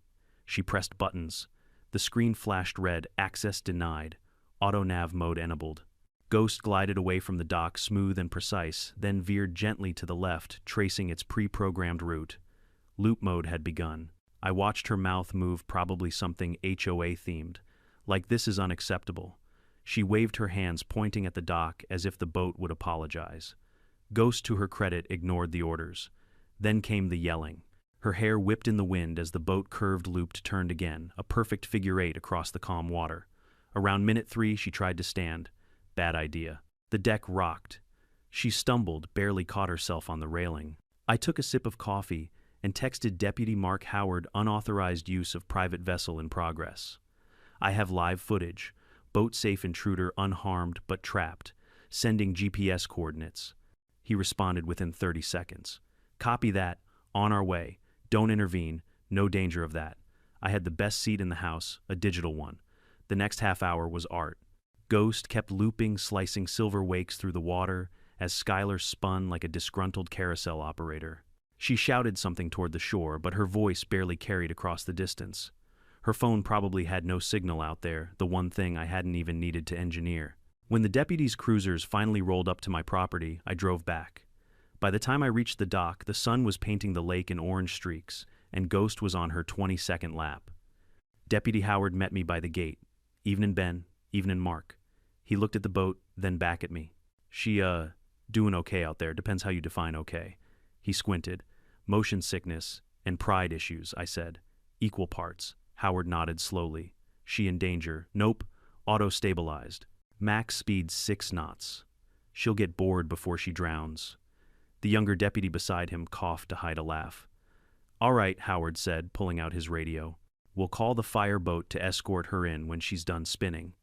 She pressed buttons. The screen flashed red, access denied. Auto-nav mode enabled. Ghost glided away from the dock, smooth and precise, then veered gently to the left, tracing its pre-programmed route. Loop mode had begun. I watched her mouth move, probably something HOA-themed. Like, this is unacceptable. She waved her hands, pointing at the dock as if the boat would apologize. Ghost, to her credit, ignored the orders. Then came the yelling. Her hair whipped in the wind as the boat curved, looped, turned again, a perfect figure 8 across the calm water. Around minute 3, she tried to stand. Bad idea. The deck rocked. She stumbled, barely caught herself on the railing. I took a sip of coffee and texted Deputy Mark Howard unauthorized use of private vessel in progress. I have live footage. Boat-safe intruder unharmed but trapped. Sending GPS coordinates. He responded within 30 seconds. Copy that. On our way. Don't intervene. No danger of that. I had the best seat in the house, a digital one. The next half hour was art. Ghost kept looping, slicing silver wakes through the water as Skylar spun like a disgruntled carousel operator. She shouted something toward the shore, but her voice barely carried across the distance. Her phone probably had no signal out there, the one thing I hadn't even needed to engineer. When the deputies' cruisers finally rolled up to my property, I drove back. By the time I reached the dock, the sun was painting the lake in orange streaks, and Ghost was on her 22nd lap. Deputy Howard met me by the gate. Evening, Ben. Evening, Mark. He looked at the boat, then back at me. She, doing okay out there. Depends how you define okay. He squinted. Motion sickness and pride issues, I said. Equal parts. Howard nodded slowly. She in danger. Nope. Auto-stabilized. Max speed 6 knots. She'll get bored before she drowns. The younger deputy beside him coughed to hide a laugh. All right, Howard said, pulling out his radio. We'll call the fire boat to escort her in when she's done spinning.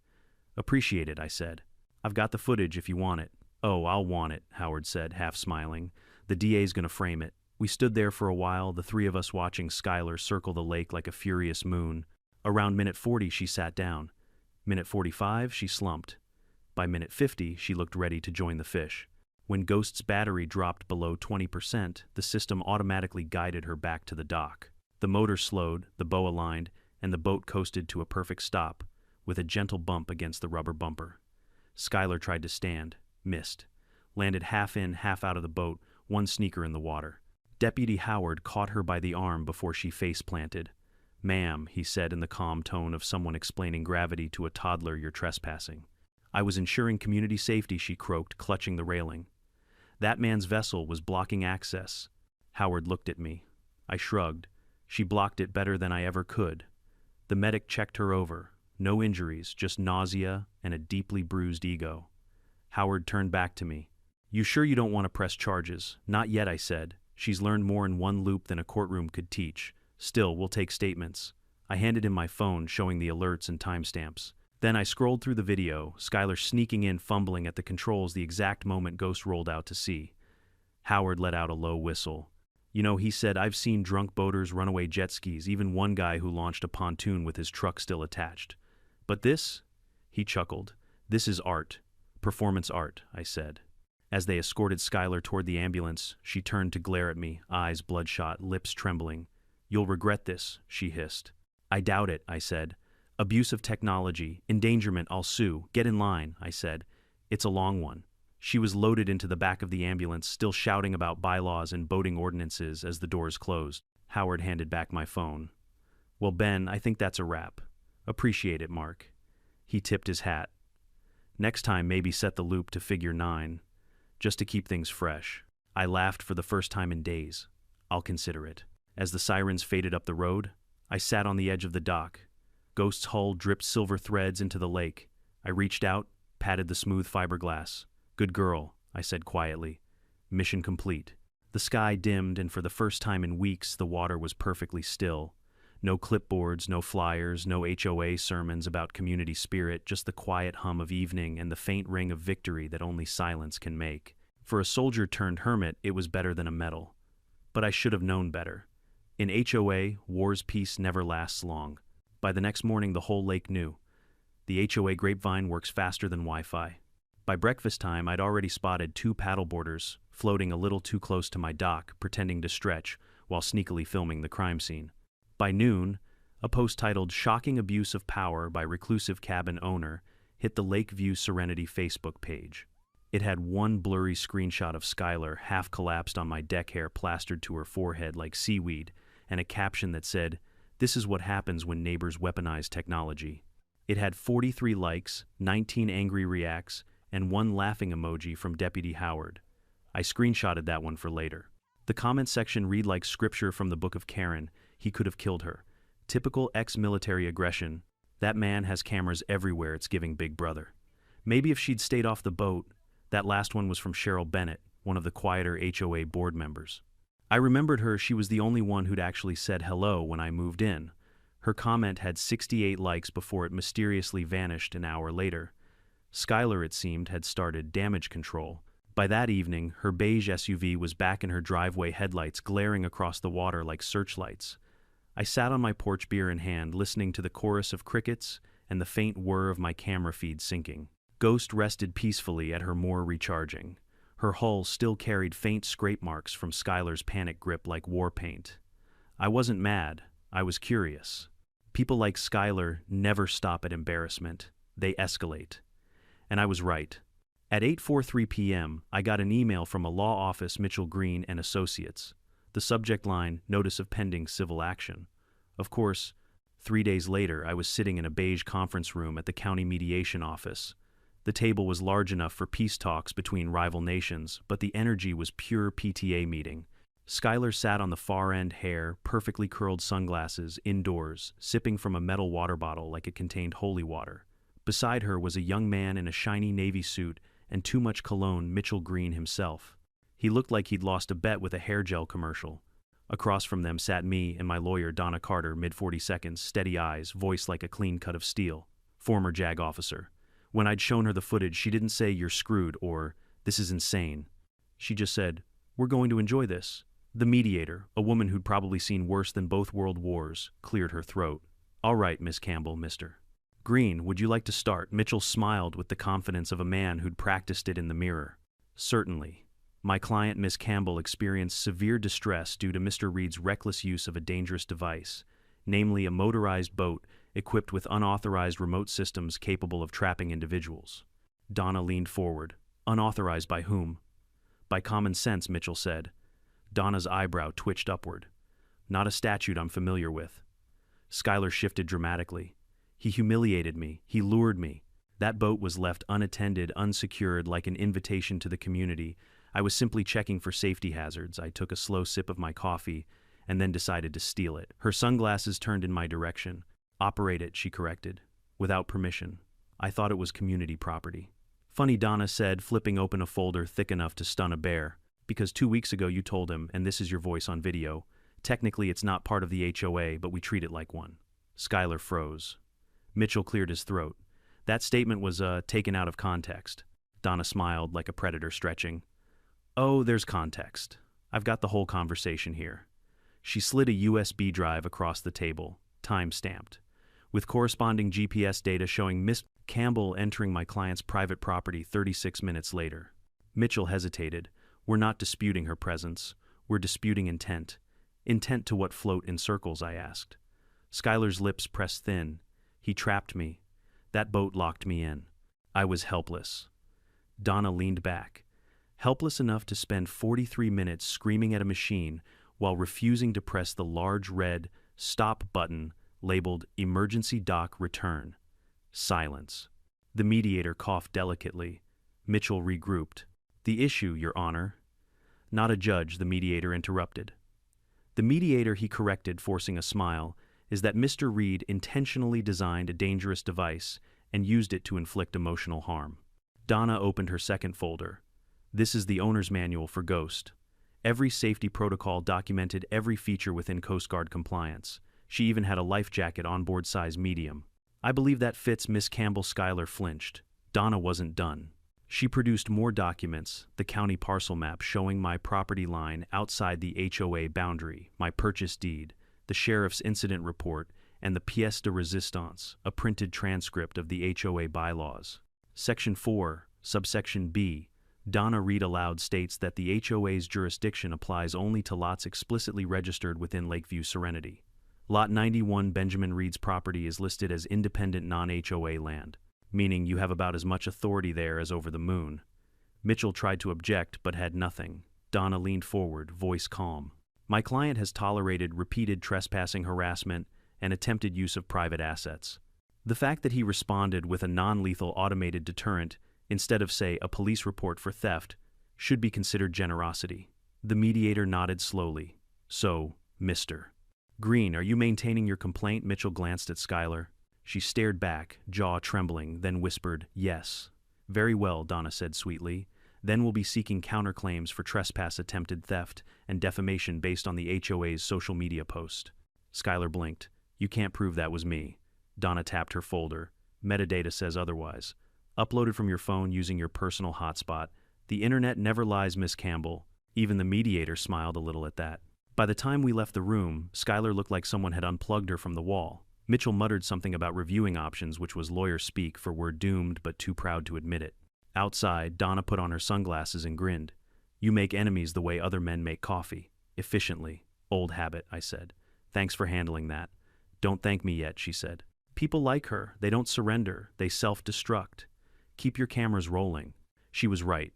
Appreciate it, I said. I've got the footage if you want it. Oh, I'll want it, Howard said, half smiling. The DA's gonna frame it. We stood there for a while, the three of us watching Skylar circle the lake like a furious moon. Around minute 40, she sat down. Minute 45, she slumped. By minute 50, she looked ready to join the fish. When Ghost's battery dropped below 20%, the system automatically guided her back to the dock. The motor slowed, the bow aligned, and the boat coasted to a perfect stop, with a gentle bump against the rubber bumper. Skylar tried to stand, missed. Landed half in, half out of the boat, one sneaker in the water. Deputy Howard caught her by the arm before she face-planted. Ma'am, he said in the calm tone of someone explaining gravity to a toddler, you're trespassing. I was ensuring community safety, she croaked, clutching the railing. That man's vessel was blocking access. Howard looked at me. I shrugged. She blocked it better than I ever could. The medic checked her over. No injuries, just nausea and a deeply bruised ego. Howard turned back to me. You sure you don't want to press charges? Not yet, I said. She's learned more in one loop than a courtroom could teach. Still, we'll take statements. I handed him my phone, showing the alerts and timestamps. Then I scrolled through the video, Skylar sneaking in, fumbling at the controls the exact moment Ghost rolled out to sea. Howard let out a low whistle. You know, he said, I've seen drunk boaters, runaway jet skis, even one guy who launched a pontoon with his truck still attached. But this? He chuckled. This is art. Performance art, I said. As they escorted Skylar toward the ambulance, she turned to glare at me, eyes bloodshot, lips trembling. You'll regret this, she hissed. I doubt it, I said. Abuse of technology, endangerment, I'll sue. Get in line, I said. It's a long one. She was loaded into the back of the ambulance, still shouting about bylaws and boating ordinances as the doors closed. Howard handed back my phone. Well, Ben, I think that's a wrap. Appreciate it, Mark. He tipped his hat. Next time, maybe set the loop to figure 9, just to keep things fresh. I laughed for the first time in days. I'll consider it. As the sirens faded up the road, I sat on the edge of the dock. Ghost's hull dripped silver threads into the lake. I reached out, patted the smooth fiberglass. Good girl, I said quietly. Mission complete. The sky dimmed, and for the first time in weeks, the water was perfectly still. No clipboards, no flyers, no HOA sermons about community spirit, just the quiet hum of evening and the faint ring of victory that only silence can make. For a soldier turned hermit, it was better than a medal. But I should have known better. In HOA, war's peace never lasts long. By the next morning, the whole lake knew. The HOA grapevine works faster than Wi-Fi. By breakfast time, I'd already spotted 2 paddleboarders floating a little too close to my dock, pretending to stretch while sneakily filming the crime scene. By noon, a post titled Shocking Abuse of Power by Reclusive Cabin Owner hit the Lakeview Serenity Facebook page. It had one blurry screenshot of Skylar half collapsed on my deck hair plastered to her forehead like seaweed, and a caption that said, "This is what happens when neighbors weaponize technology." It had 43 likes, 19 angry reacts, and 1 laughing emoji from Deputy Howard. I screenshotted that one for later. The comment section read like scripture from the Book of Karen. He could have killed her. Typical ex-military aggression. That man has cameras everywhere, it's giving Big Brother. Maybe if she'd stayed off the boat. That last one was from Cheryl Bennett, one of the quieter HOA board members. I remembered her. She was the only one who'd actually said hello when I moved in. Her comment had 68 likes before it mysteriously vanished an hour later. Skylar, it seemed, had started damage control. By that evening, her beige SUV was back in her driveway, headlights glaring across the water like searchlights. I sat on my porch, beer in hand, listening to the chorus of crickets and the faint whir of my camera feed syncing. Ghost rested peacefully at her moor, recharging. Her hull still carried faint scrape marks from Skylar's panic grip like war paint. I wasn't mad. I was curious. People like Skylar never stop at embarrassment. They escalate. And I was right. At 8:43 p.m., I got an email from a law office, Mitchell Green and Associates. The subject line, notice of pending civil action. Of course, 3 days later, I was sitting in a beige conference room at the county mediation office. The table was large enough for peace talks between rival nations, but the energy was pure PTA meeting. Skylar sat on the far end, hair, perfectly curled, sunglasses, indoors, sipping from a metal water bottle like it contained holy water. Beside her was a young man in a shiny navy suit and too much cologne, Mitchell Green himself. He looked like he'd lost a bet with a hair gel commercial. Across from them sat me and my lawyer, Donna Carter, mid-40 steady eyes, voice like a clean cut of steel. Former JAG officer. When I'd shown her the footage, she didn't say, "You're screwed," or "This is insane." She just said, "We're going to enjoy this." The mediator, a woman who'd probably seen worse than both world wars, cleared her throat. "All right, Miss Campbell, Mr. Green, would you like to start?" Mitchell smiled with the confidence of a man who'd practiced it in the mirror. "Certainly. My client, Miss Campbell, experienced severe distress due to Mr. Reed's reckless use of a dangerous device, namely a motorized boat equipped with unauthorized remote systems capable of trapping individuals." Donna leaned forward. "Unauthorized by whom?" "By common sense," Mitchell said. Donna's eyebrow twitched upward. "Not a statute I'm familiar with." Skylar shifted dramatically. "He humiliated me. He lured me. That boat was left unattended, unsecured, like an invitation to the community. I was simply checking for safety hazards." I took a slow sip of my coffee and then decided to steal it. Her sunglasses turned in my direction. "Operate it," she corrected. "Without permission. I thought it was community property." "Funny," Donna said, flipping open a folder thick enough to stun a bear. "Because 2 weeks ago you told him, and this is your voice on video, technically it's not part of the HOA, but we treat it like one." Skylar froze. Mitchell cleared his throat. "That statement was, taken out of context." Donna smiled like a predator stretching. "Oh, there's context. I've got the whole conversation here." She slid a USB drive across the table, time-stamped, with corresponding GPS data showing Miss Campbell entering my client's private property 36 minutes later. Mitchell hesitated. "We're not disputing her presence. We're disputing intent." "Intent to what? Float in circles?" I asked. Skylar's lips pressed thin. "He trapped me. That boat locked me in. I was helpless." Donna leaned back. "Helpless enough to spend 43 minutes screaming at a machine while refusing to press the large red stop button labeled Emergency Dock Return." Silence. The mediator coughed delicately. Mitchell regrouped. "The issue, Your Honor." "Not a judge," the mediator interrupted. "The mediator," he corrected, forcing a smile, "is that Mr. Reed intentionally designed a dangerous device and used it to inflict emotional harm." Donna opened her second folder. "This is the owner's manual for Ghost. Every safety protocol documented every feature within Coast Guard compliance. She even had a life jacket onboard, size medium." "I believe that fits, Miss Campbell." Skylar flinched. Donna wasn't done. She produced more documents, the county parcel map showing my property line outside the HOA boundary, my purchase deed, the sheriff's incident report, and the pièce de résistance, a printed transcript of the HOA bylaws. Section 4, subsection B, Donna read aloud, states that the HOA's jurisdiction applies only to lots explicitly registered within Lakeview Serenity. Lot 91, Benjamin Reed's property, is listed as independent non-HOA land, meaning you have about as much authority there as over the moon. Mitchell tried to object, but had nothing. Donna leaned forward, voice calm. "My client has tolerated repeated trespassing, harassment, and attempted use of private assets. The fact that he responded with a non-lethal automated deterrent instead of, say, a police report for theft should be considered generosity." The mediator nodded slowly. "So, Mr. Green, are you maintaining your complaint?" Mitchell glanced at Skylar. She stared back, jaw trembling, then whispered, "Yes." Very well, Donna said sweetly. Then we'll be seeking counterclaims for trespass, attempted theft, and defamation based on the HOA's social media post. Skylar blinked. You can't prove that was me. Donna tapped her folder. Metadata says otherwise. Uploaded from your phone using your personal hotspot. The internet never lies, Miss Campbell. Even the mediator smiled a little at that. By the time we left the room, Skylar looked like someone had unplugged her from the wall. Mitchell muttered something about reviewing options, which was lawyer speak for we're doomed but too proud to admit it. Outside, Donna put on her sunglasses and grinned. You make enemies the way other men make coffee. Efficiently. Old habit, I said. Thanks for handling that. Don't thank me yet, she said. People like her. They don't surrender. They self-destruct. Keep your cameras rolling. She was right.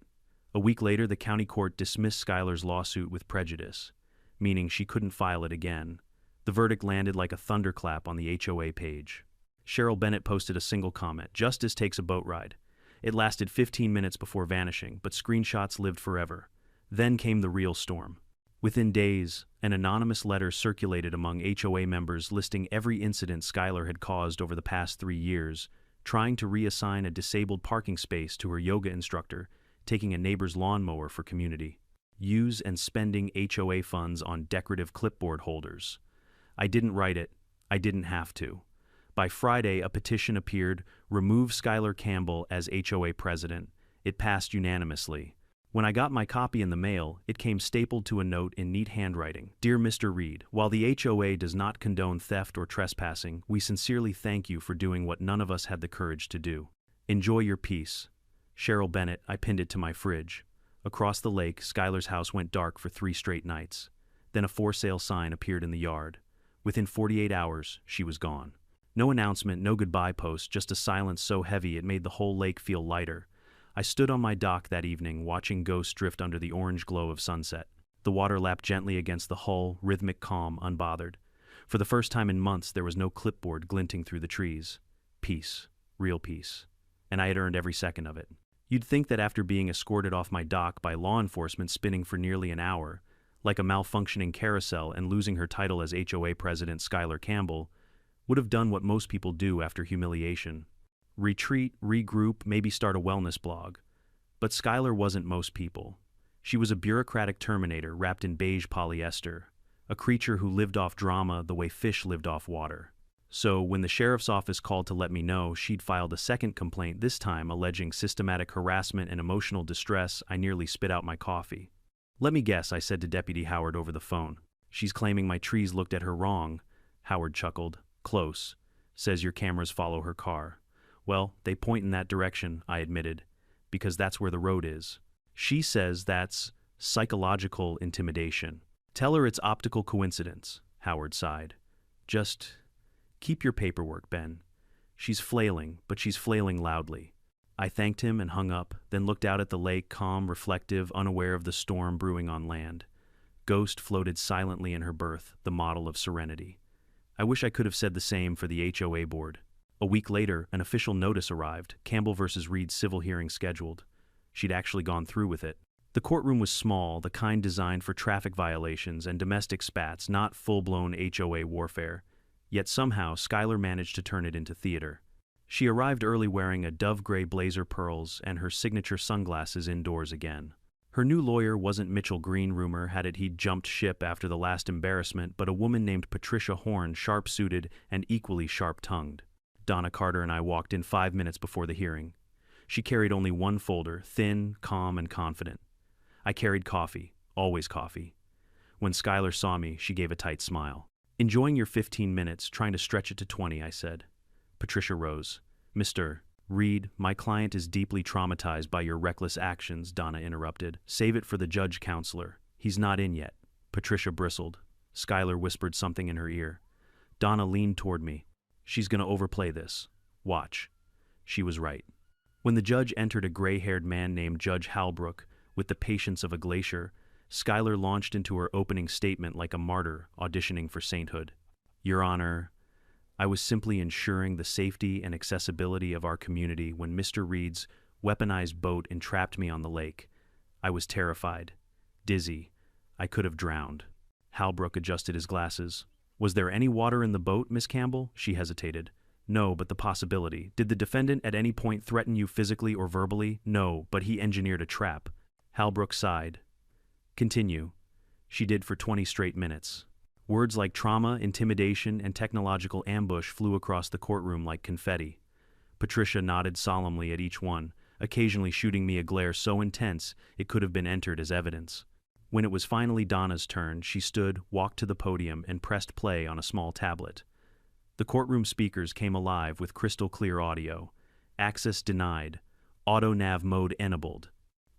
A week later, the county court dismissed Skylar's lawsuit with prejudice, meaning she couldn't file it again. The verdict landed like a thunderclap on the HOA page. Cheryl Bennett posted a single comment. Justice takes a boat ride. It lasted 15 minutes before vanishing, but screenshots lived forever. Then came the real storm. Within days, an anonymous letter circulated among HOA members listing every incident Skylar had caused over the past 3 years, trying to reassign a disabled parking space to her yoga instructor, taking a neighbor's lawnmower for community, use and spending HOA funds on decorative clipboard holders. I didn't write it. I didn't have to. By Friday, a petition appeared, remove Skylar Campbell as HOA president. It passed unanimously. When I got my copy in the mail, it came stapled to a note in neat handwriting. Dear Mr. Reed, while the HOA does not condone theft or trespassing, we sincerely thank you for doing what none of us had the courage to do. Enjoy your peace. Cheryl Bennett. I pinned it to my fridge. Across the lake, Skylar's house went dark for 3 straight nights. Then a for sale sign appeared in the yard. Within 48 hours, she was gone. No announcement, no goodbye post, just a silence so heavy it made the whole lake feel lighter. I stood on my dock that evening, watching ghosts drift under the orange glow of sunset. The water lapped gently against the hull, rhythmic calm, unbothered. For the first time in months, there was no clipboard glinting through the trees. Peace. Real peace. And I had earned every second of it. You'd think that after being escorted off my dock by law enforcement spinning for nearly an hour, like a malfunctioning carousel, and losing her title as HOA president Skylar Campbell, would have done what most people do after humiliation. Retreat, regroup, maybe start a wellness blog. But Skylar wasn't most people. She was a bureaucratic terminator wrapped in beige polyester, a creature who lived off drama the way fish lived off water. So when the sheriff's office called to let me know she'd filed a second complaint, this time alleging systematic harassment and emotional distress, I nearly spit out my coffee. Let me guess, I said to Deputy Howard over the phone. She's claiming my trees looked at her wrong. Howard chuckled. Close. Says your cameras follow her car. Well, they point in that direction, I admitted, because that's where the road is. She says that's psychological intimidation. Tell her it's optical coincidence, Howard sighed. Just keep your paperwork, Ben. She's flailing, but she's flailing loudly. I thanked him and hung up, then looked out at the lake, calm, reflective, unaware of the storm brewing on land. Ghost floated silently in her berth, the model of serenity. I wish I could have said the same for the HOA board. A week later, an official notice arrived, Campbell versus Reed civil hearing scheduled. She'd actually gone through with it. The courtroom was small, the kind designed for traffic violations and domestic spats, not full-blown HOA warfare. Yet somehow, Skylar managed to turn it into theater. She arrived early wearing a dove-gray blazer pearls and her signature sunglasses indoors again. Her new lawyer wasn't Mitchell Green, rumor had it he'd jumped ship after the last embarrassment, but a woman named Patricia Horn, sharp-suited and equally sharp-tongued. Donna Carter and I walked in 5 minutes before the hearing. She carried only one folder, thin, calm, and confident. I carried coffee, always coffee. When Skylar saw me, she gave a tight smile. Enjoying your 15 minutes, trying to stretch it to 20, I said. Patricia rose. Mr. Reed, my client is deeply traumatized by your reckless actions, Donna interrupted. Save it for the judge counselor. He's not in yet. Patricia bristled. Skylar whispered something in her ear. Donna leaned toward me. She's gonna overplay this. Watch. She was right. When the judge entered, a gray-haired man named Judge Halbrook, with the patience of a glacier, Skylar launched into her opening statement like a martyr auditioning for sainthood. Your Honor, I was simply ensuring the safety and accessibility of our community when Mr. Reed's weaponized boat entrapped me on the lake. I was terrified, dizzy. I could have drowned. Halbrook adjusted his glasses. Was there any water in the boat, Miss Campbell? She hesitated. No, but the possibility. Did the defendant at any point threaten you physically or verbally? No, but he engineered a trap. Halbrook sighed. Continue. She did for 20 straight minutes. Words like trauma, intimidation, and technological ambush flew across the courtroom like confetti. Patricia nodded solemnly at each one, occasionally shooting me a glare so intense it could have been entered as evidence. When it was finally Donna's turn, she stood, walked to the podium, and pressed play on a small tablet. The courtroom speakers came alive with crystal-clear audio. Access denied. Auto-nav mode enabled.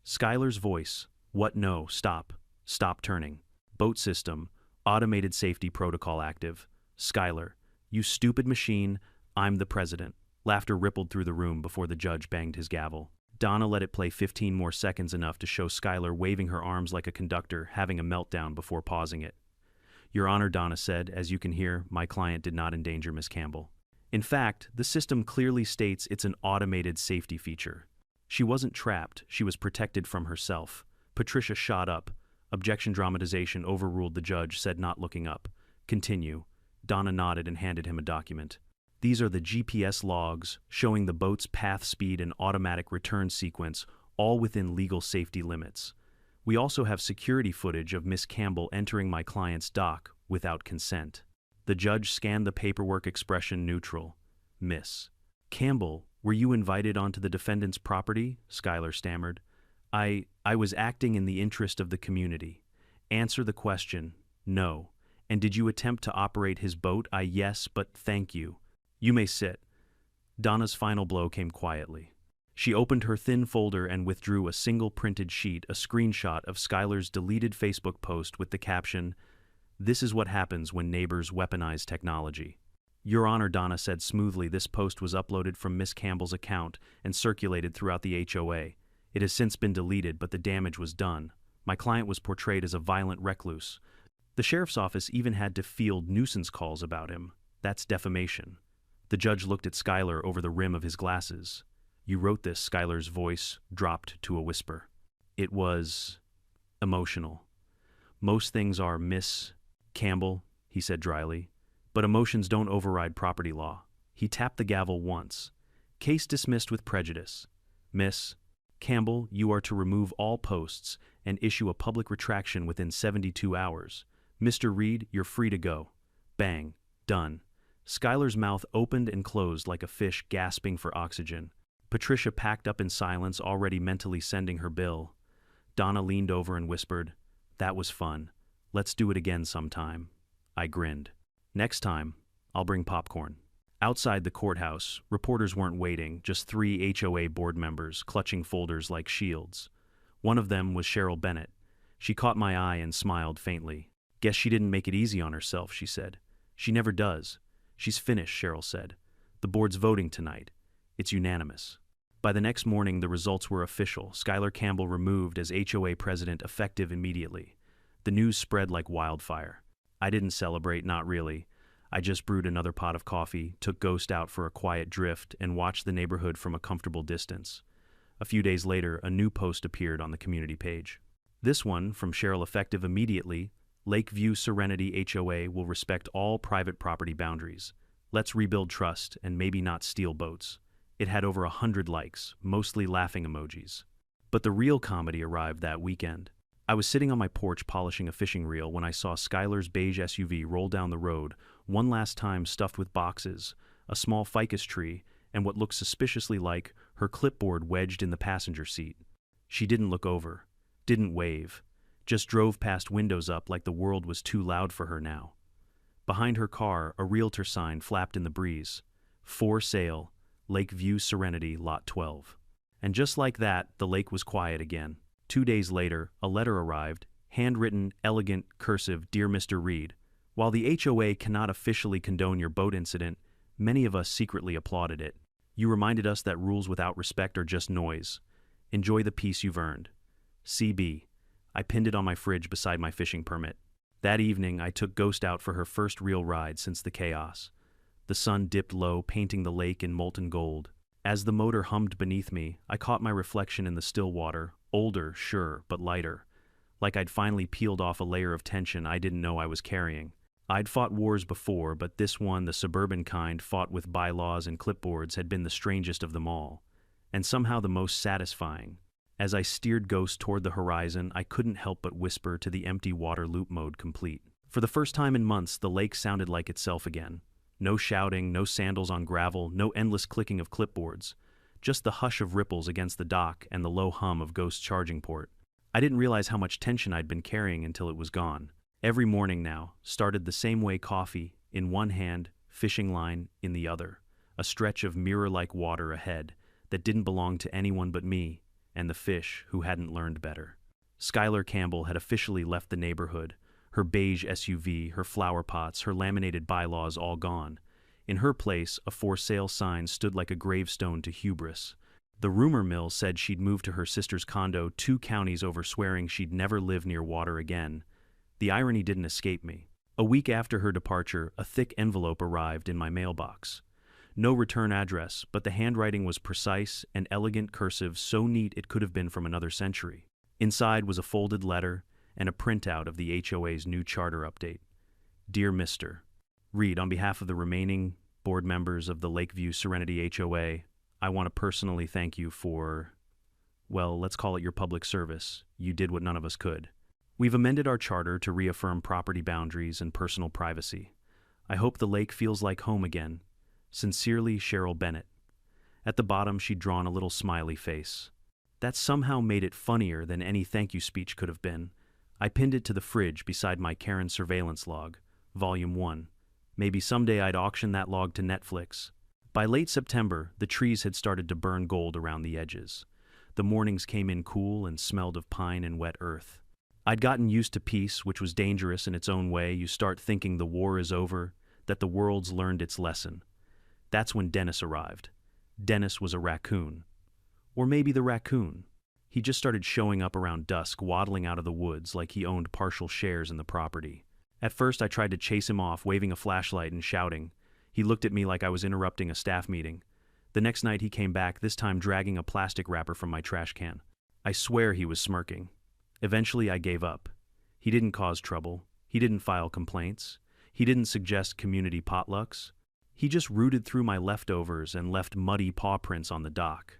Skylar's voice. What no, stop. Stop turning. Boat system. Automated safety protocol active. Skylar. You stupid machine. I'm the president. Laughter rippled through the room before the judge banged his gavel. Donna let it play 15 more seconds, enough to show Skylar waving her arms like a conductor, having a meltdown before pausing it. Your Honor, Donna said, as you can hear, my client did not endanger Miss Campbell. In fact, the system clearly states it's an automated safety feature. She wasn't trapped, she was protected from herself. Patricia shot up. Objection dramatization overruled, the judge said, not looking up. Continue. Donna nodded and handed him a document. These are the GPS logs showing the boat's path, speed, and automatic return sequence, all within legal safety limits. We also have security footage of Miss Campbell entering my client's dock without consent. The judge scanned the paperwork, expression neutral. Miss Campbell, were you invited onto the defendant's property? Skylar stammered. I was acting in the interest of the community. Answer the question. No. And did you attempt to operate his boat? Yes, but thank you. You may sit. Donna's final blow came quietly. She opened her thin folder and withdrew a single printed sheet, a screenshot of Skylar's deleted Facebook post with the caption, "This is what happens when neighbors weaponize technology." Your Honor, Donna said smoothly, this post was uploaded from Miss Campbell's account and circulated throughout the HOA. It has since been deleted, but the damage was done. My client was portrayed as a violent recluse. The sheriff's office even had to field nuisance calls about him. That's defamation. The judge looked at Skylar over the rim of his glasses. You wrote this, Skylar's voice dropped to a whisper. It was emotional. Most things are, Miss Campbell, he said dryly, but emotions don't override property law. He tapped the gavel once. Case dismissed with prejudice. Miss Campbell, you are to remove all posts and issue a public retraction within 72 hours. Mr. Reed, you're free to go. Bang. Done. Skylar's mouth opened and closed like a fish gasping for oxygen. Patricia packed up in silence, already mentally sending her bill. Donna leaned over and whispered, "That was fun. Let's do it again sometime." I grinned. Next time, I'll bring popcorn. Outside the courthouse, reporters weren't waiting, just 3 HOA board members clutching folders like shields. One of them was Cheryl Bennett. She caught my eye and smiled faintly. "Guess she didn't make it easy on herself," she said. "She never does." "She's finished," Cheryl said. "The board's voting tonight. It's unanimous." By the next morning, the results were official. Skylar Campbell removed as HOA president, effective immediately. The news spread like wildfire. I didn't celebrate, not really. I just brewed another pot of coffee, took Ghost out for a quiet drift, and watched the neighborhood from a comfortable distance. A few days later, a new post appeared on the community page. This one, from Cheryl, effective immediately. Lakeview Serenity HOA will respect all private property boundaries. Let's rebuild trust and maybe not steal boats. It had over 100 likes, mostly laughing emojis. But the real comedy arrived that weekend. I was sitting on my porch polishing a fishing reel when I saw Skylar's beige SUV roll down the road, one last time stuffed with boxes, a small ficus tree, and what looked suspiciously like her clipboard wedged in the passenger seat. She didn't look over, didn't wave, just drove past, windows up, like the world was too loud for her now. Behind her car, a realtor sign flapped in the breeze. For sale, Lakeview Serenity, Lot 12. And just like that, the lake was quiet again. 2 days later, a letter arrived, handwritten, elegant, cursive, "Dear Mr. Reed, while the HOA cannot officially condone your boat incident, many of us secretly applauded it. You reminded us that rules without respect are just noise. Enjoy the peace you've earned. CB." I pinned it on my fridge beside my fishing permit. That evening, I took Ghost out for her first real ride since the chaos. The sun dipped low, painting the lake in molten gold. As the motor hummed beneath me, I caught my reflection in the still water, older, sure, but lighter, like I'd finally peeled off a layer of tension I didn't know I was carrying. I'd fought wars before, but this one, the suburban kind, fought with bylaws and clipboards, had been the strangest of them all, and somehow the most satisfying. As I steered Ghost toward the horizon, I couldn't help but whisper to the empty water loop mode complete. For the first time in months, the lake sounded like itself again. No shouting, no sandals on gravel, no endless clicking of clipboards. Just the hush of ripples against the dock and the low hum of Ghost's charging port. I didn't realize how much tension I'd been carrying until it was gone. Every morning now started the same way: coffee in one hand, fishing line in the other. A stretch of mirror-like water ahead that didn't belong to anyone but me and the fish who hadn't learned better. Skylar Campbell had officially left the neighborhood, her beige SUV, her flower pots, her laminated bylaws all gone. In her place, a for sale sign stood like a gravestone to hubris. The rumor mill said she'd moved to her sister's condo 2 counties over, swearing she'd never live near water again. The irony didn't escape me. A week after her departure, a thick envelope arrived in my mailbox. No return address, but the handwriting was precise and elegant cursive, so neat it could have been from another century. Inside was a folded letter and a printout of the HOA's new charter update. Dear Mr. Read, on behalf of the remaining board members of the Lakeview Serenity HOA, I want to personally thank you for, well, let's call it your public service. You did what none of us could. We've amended our charter to reaffirm property boundaries and personal privacy. I hope the lake feels like home again. Sincerely, Cheryl Bennett. At the bottom, she'd drawn a little smiley face. That somehow made it funnier than any thank you speech could have been. I pinned it to the fridge beside my Karen surveillance log, Volume 1. Maybe someday I'd auction that log to Netflix. By late September, the trees had started to burn gold around the edges. The mornings came in cool and smelled of pine and wet earth. I'd gotten used to peace, which was dangerous in its own way. You start thinking the war is over, that the world's learned its lesson. That's when Dennis arrived. Dennis was a raccoon. Or maybe the raccoon. He just started showing up around dusk, waddling out of the woods like he owned partial shares in the property. At first, I tried to chase him off, waving a flashlight and shouting. He looked at me like I was interrupting a staff meeting. The next night he came back, this time dragging a plastic wrapper from my trash can. I swear he was smirking. Eventually I gave up. He didn't cause trouble. He didn't file complaints. He didn't suggest community potlucks. He just rooted through my leftovers and left muddy paw prints on the dock.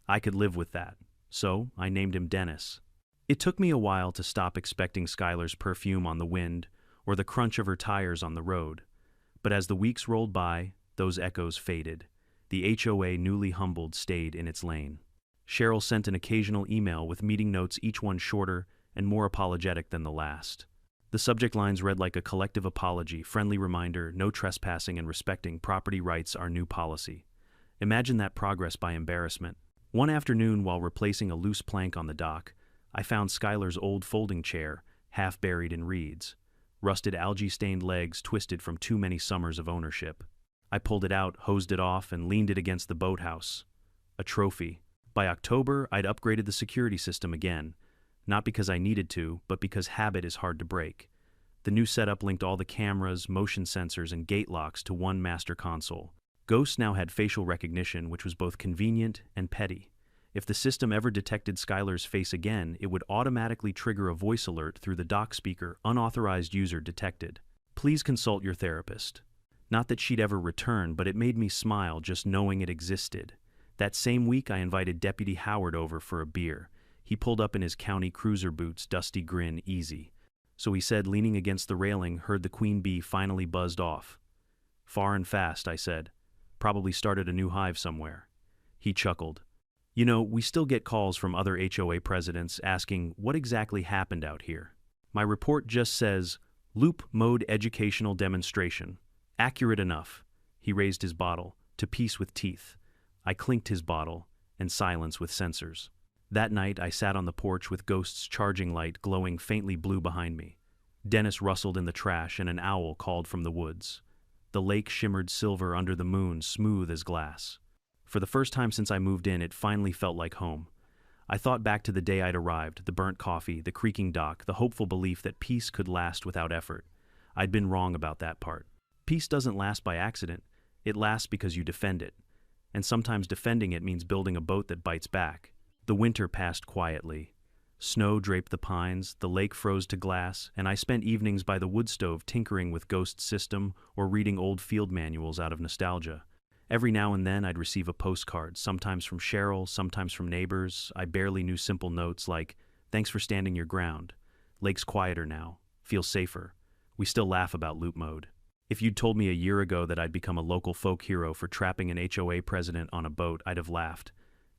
I could live with that. So I named him Dennis. It took me a while to stop expecting Skylar's perfume on the wind or the crunch of her tires on the road. But as the weeks rolled by, those echoes faded. The HOA, newly humbled, stayed in its lane. Cheryl sent an occasional email with meeting notes, each one shorter and more apologetic than the last. The subject lines read like a collective apology, friendly reminder, no trespassing and respecting property rights, our new policy. Imagine that progress by embarrassment. One afternoon, while replacing a loose plank on the dock, I found Skylar's old folding chair, half buried in reeds. Rusted algae-stained legs twisted from too many summers of ownership. I pulled it out, hosed it off, and leaned it against the boathouse. A trophy. By October, I'd upgraded the security system again. Not because I needed to, but because habit is hard to break. The new setup linked all the cameras, motion sensors, and gate locks to one master console. Ghost now had facial recognition, which was both convenient and petty. If the system ever detected Skylar's face again, it would automatically trigger a voice alert through the dock speaker: unauthorized user detected. Please consult your therapist. Not that she'd ever return, but it made me smile just knowing it existed. That same week, I invited Deputy Howard over for a beer. He pulled up in his county cruiser boots, dusty grin easy. So he said, leaning against the railing, heard the queen bee finally buzzed off. Far and fast, I said. Probably started a new hive somewhere. He chuckled. You know, we still get calls from other HOA presidents asking what exactly happened out here. My report just says, loop mode educational demonstration. Accurate enough. He raised his bottle, to peace with teeth. I clinked his bottle, and silence with sensors. That night, I sat on the porch with Ghost's charging light glowing faintly blue behind me. Dennis rustled in the trash, and an owl called from the woods. The lake shimmered silver under the moon, smooth as glass. For the first time since I moved in, it finally felt like home. I thought back to the day I'd arrived, the burnt coffee, the creaking dock, the hopeful belief that peace could last without effort. I'd been wrong about that part. Peace doesn't last by accident. It lasts because you defend it. And sometimes defending it means building a boat that bites back. The winter passed quietly. Snow draped the pines, the lake froze to glass, and I spent evenings by the wood stove tinkering with Ghost System or reading old field manuals out of nostalgia. Every now and then I'd receive a postcard, sometimes from Cheryl, sometimes from neighbors. I barely knew simple notes like, "Thanks for standing your ground. Lake's quieter now. Feels safer." We still laugh about loop mode. If you'd told me a year ago that I'd become a local folk hero for trapping an HOA president on a boat, I'd have laughed.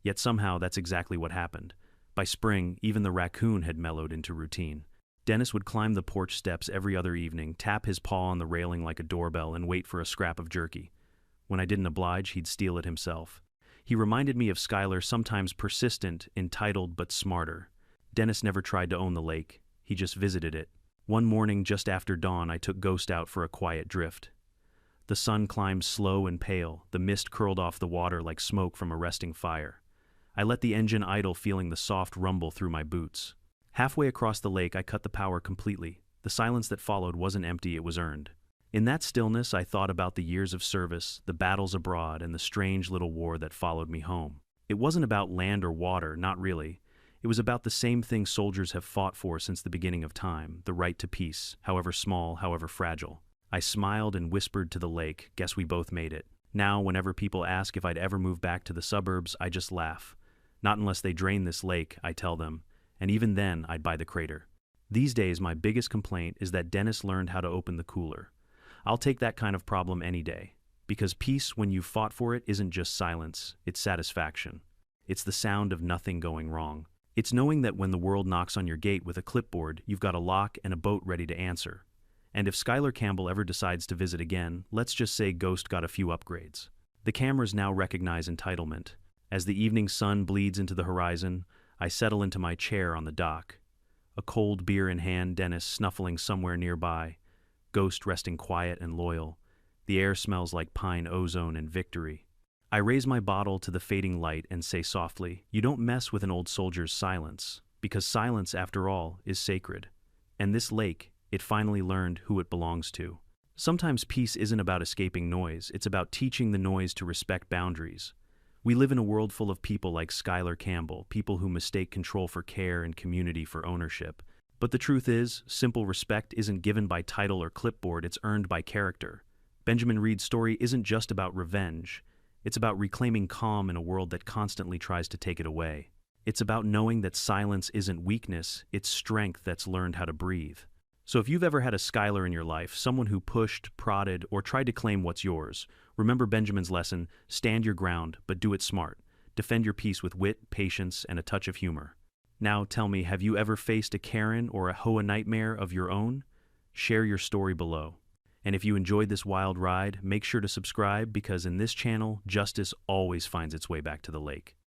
Yet somehow that's exactly what happened. By spring, even the raccoon had mellowed into routine. Dennis would climb the porch steps every other evening, tap his paw on the railing like a doorbell, and wait for a scrap of jerky. When I didn't oblige, he'd steal it himself. He reminded me of Skylar, sometimes persistent, entitled, but smarter. Dennis never tried to own the lake. He just visited it. One morning, just after dawn, I took Ghost out for a quiet drift. The sun climbed slow and pale, the mist curled off the water like smoke from a resting fire. I let the engine idle, feeling the soft rumble through my boots. Halfway across the lake, I cut the power completely. The silence that followed wasn't empty, it was earned. In that stillness, I thought about the years of service, the battles abroad, and the strange little war that followed me home. It wasn't about land or water, not really. It was about the same thing soldiers have fought for since the beginning of time, the right to peace, however small, however fragile. I smiled and whispered to the lake, "Guess we both made it." Now, whenever people ask if I'd ever move back to the suburbs, I just laugh. Not unless they drain this lake, I tell them, and even then I'd buy the crater. These days, my biggest complaint is that Dennis learned how to open the cooler. I'll take that kind of problem any day, because peace, when you've fought for it, isn't just silence, it's satisfaction. It's the sound of nothing going wrong. It's knowing that when the world knocks on your gate with a clipboard, you've got a lock and a boat ready to answer. And if Skylar Campbell ever decides to visit again, let's just say Ghost got a few upgrades. The cameras now recognize entitlement. As the evening sun bleeds into the horizon, I settle into my chair on the dock. A cold beer in hand, Dennis snuffling somewhere nearby. Ghost resting quiet and loyal. The air smells like pine ozone and victory. I raise my bottle to the fading light and say softly, "You don't mess with an old soldier's silence, because silence, after all, is sacred. And this lake, it finally learned who it belongs to." Sometimes peace isn't about escaping noise, it's about teaching the noise to respect boundaries. We live in a world full of people like Skylar Campbell, people who mistake control for care and community for ownership. But the truth is, simple respect isn't given by title or clipboard, it's earned by character. Benjamin Reed's story isn't just about revenge. It's about reclaiming calm in a world that constantly tries to take it away. It's about knowing that silence isn't weakness, it's strength that's learned how to breathe. So if you've ever had a Skylar in your life, someone who pushed, prodded, or tried to claim what's yours, remember Benjamin's lesson: stand your ground, but do it smart. Defend your peace with wit, patience, and a touch of humor. Now tell me, have you ever faced a Karen or a HOA nightmare of your own? Share your story below. And if you enjoyed this wild ride, make sure to subscribe, because in this channel, justice always finds its way back to the lake.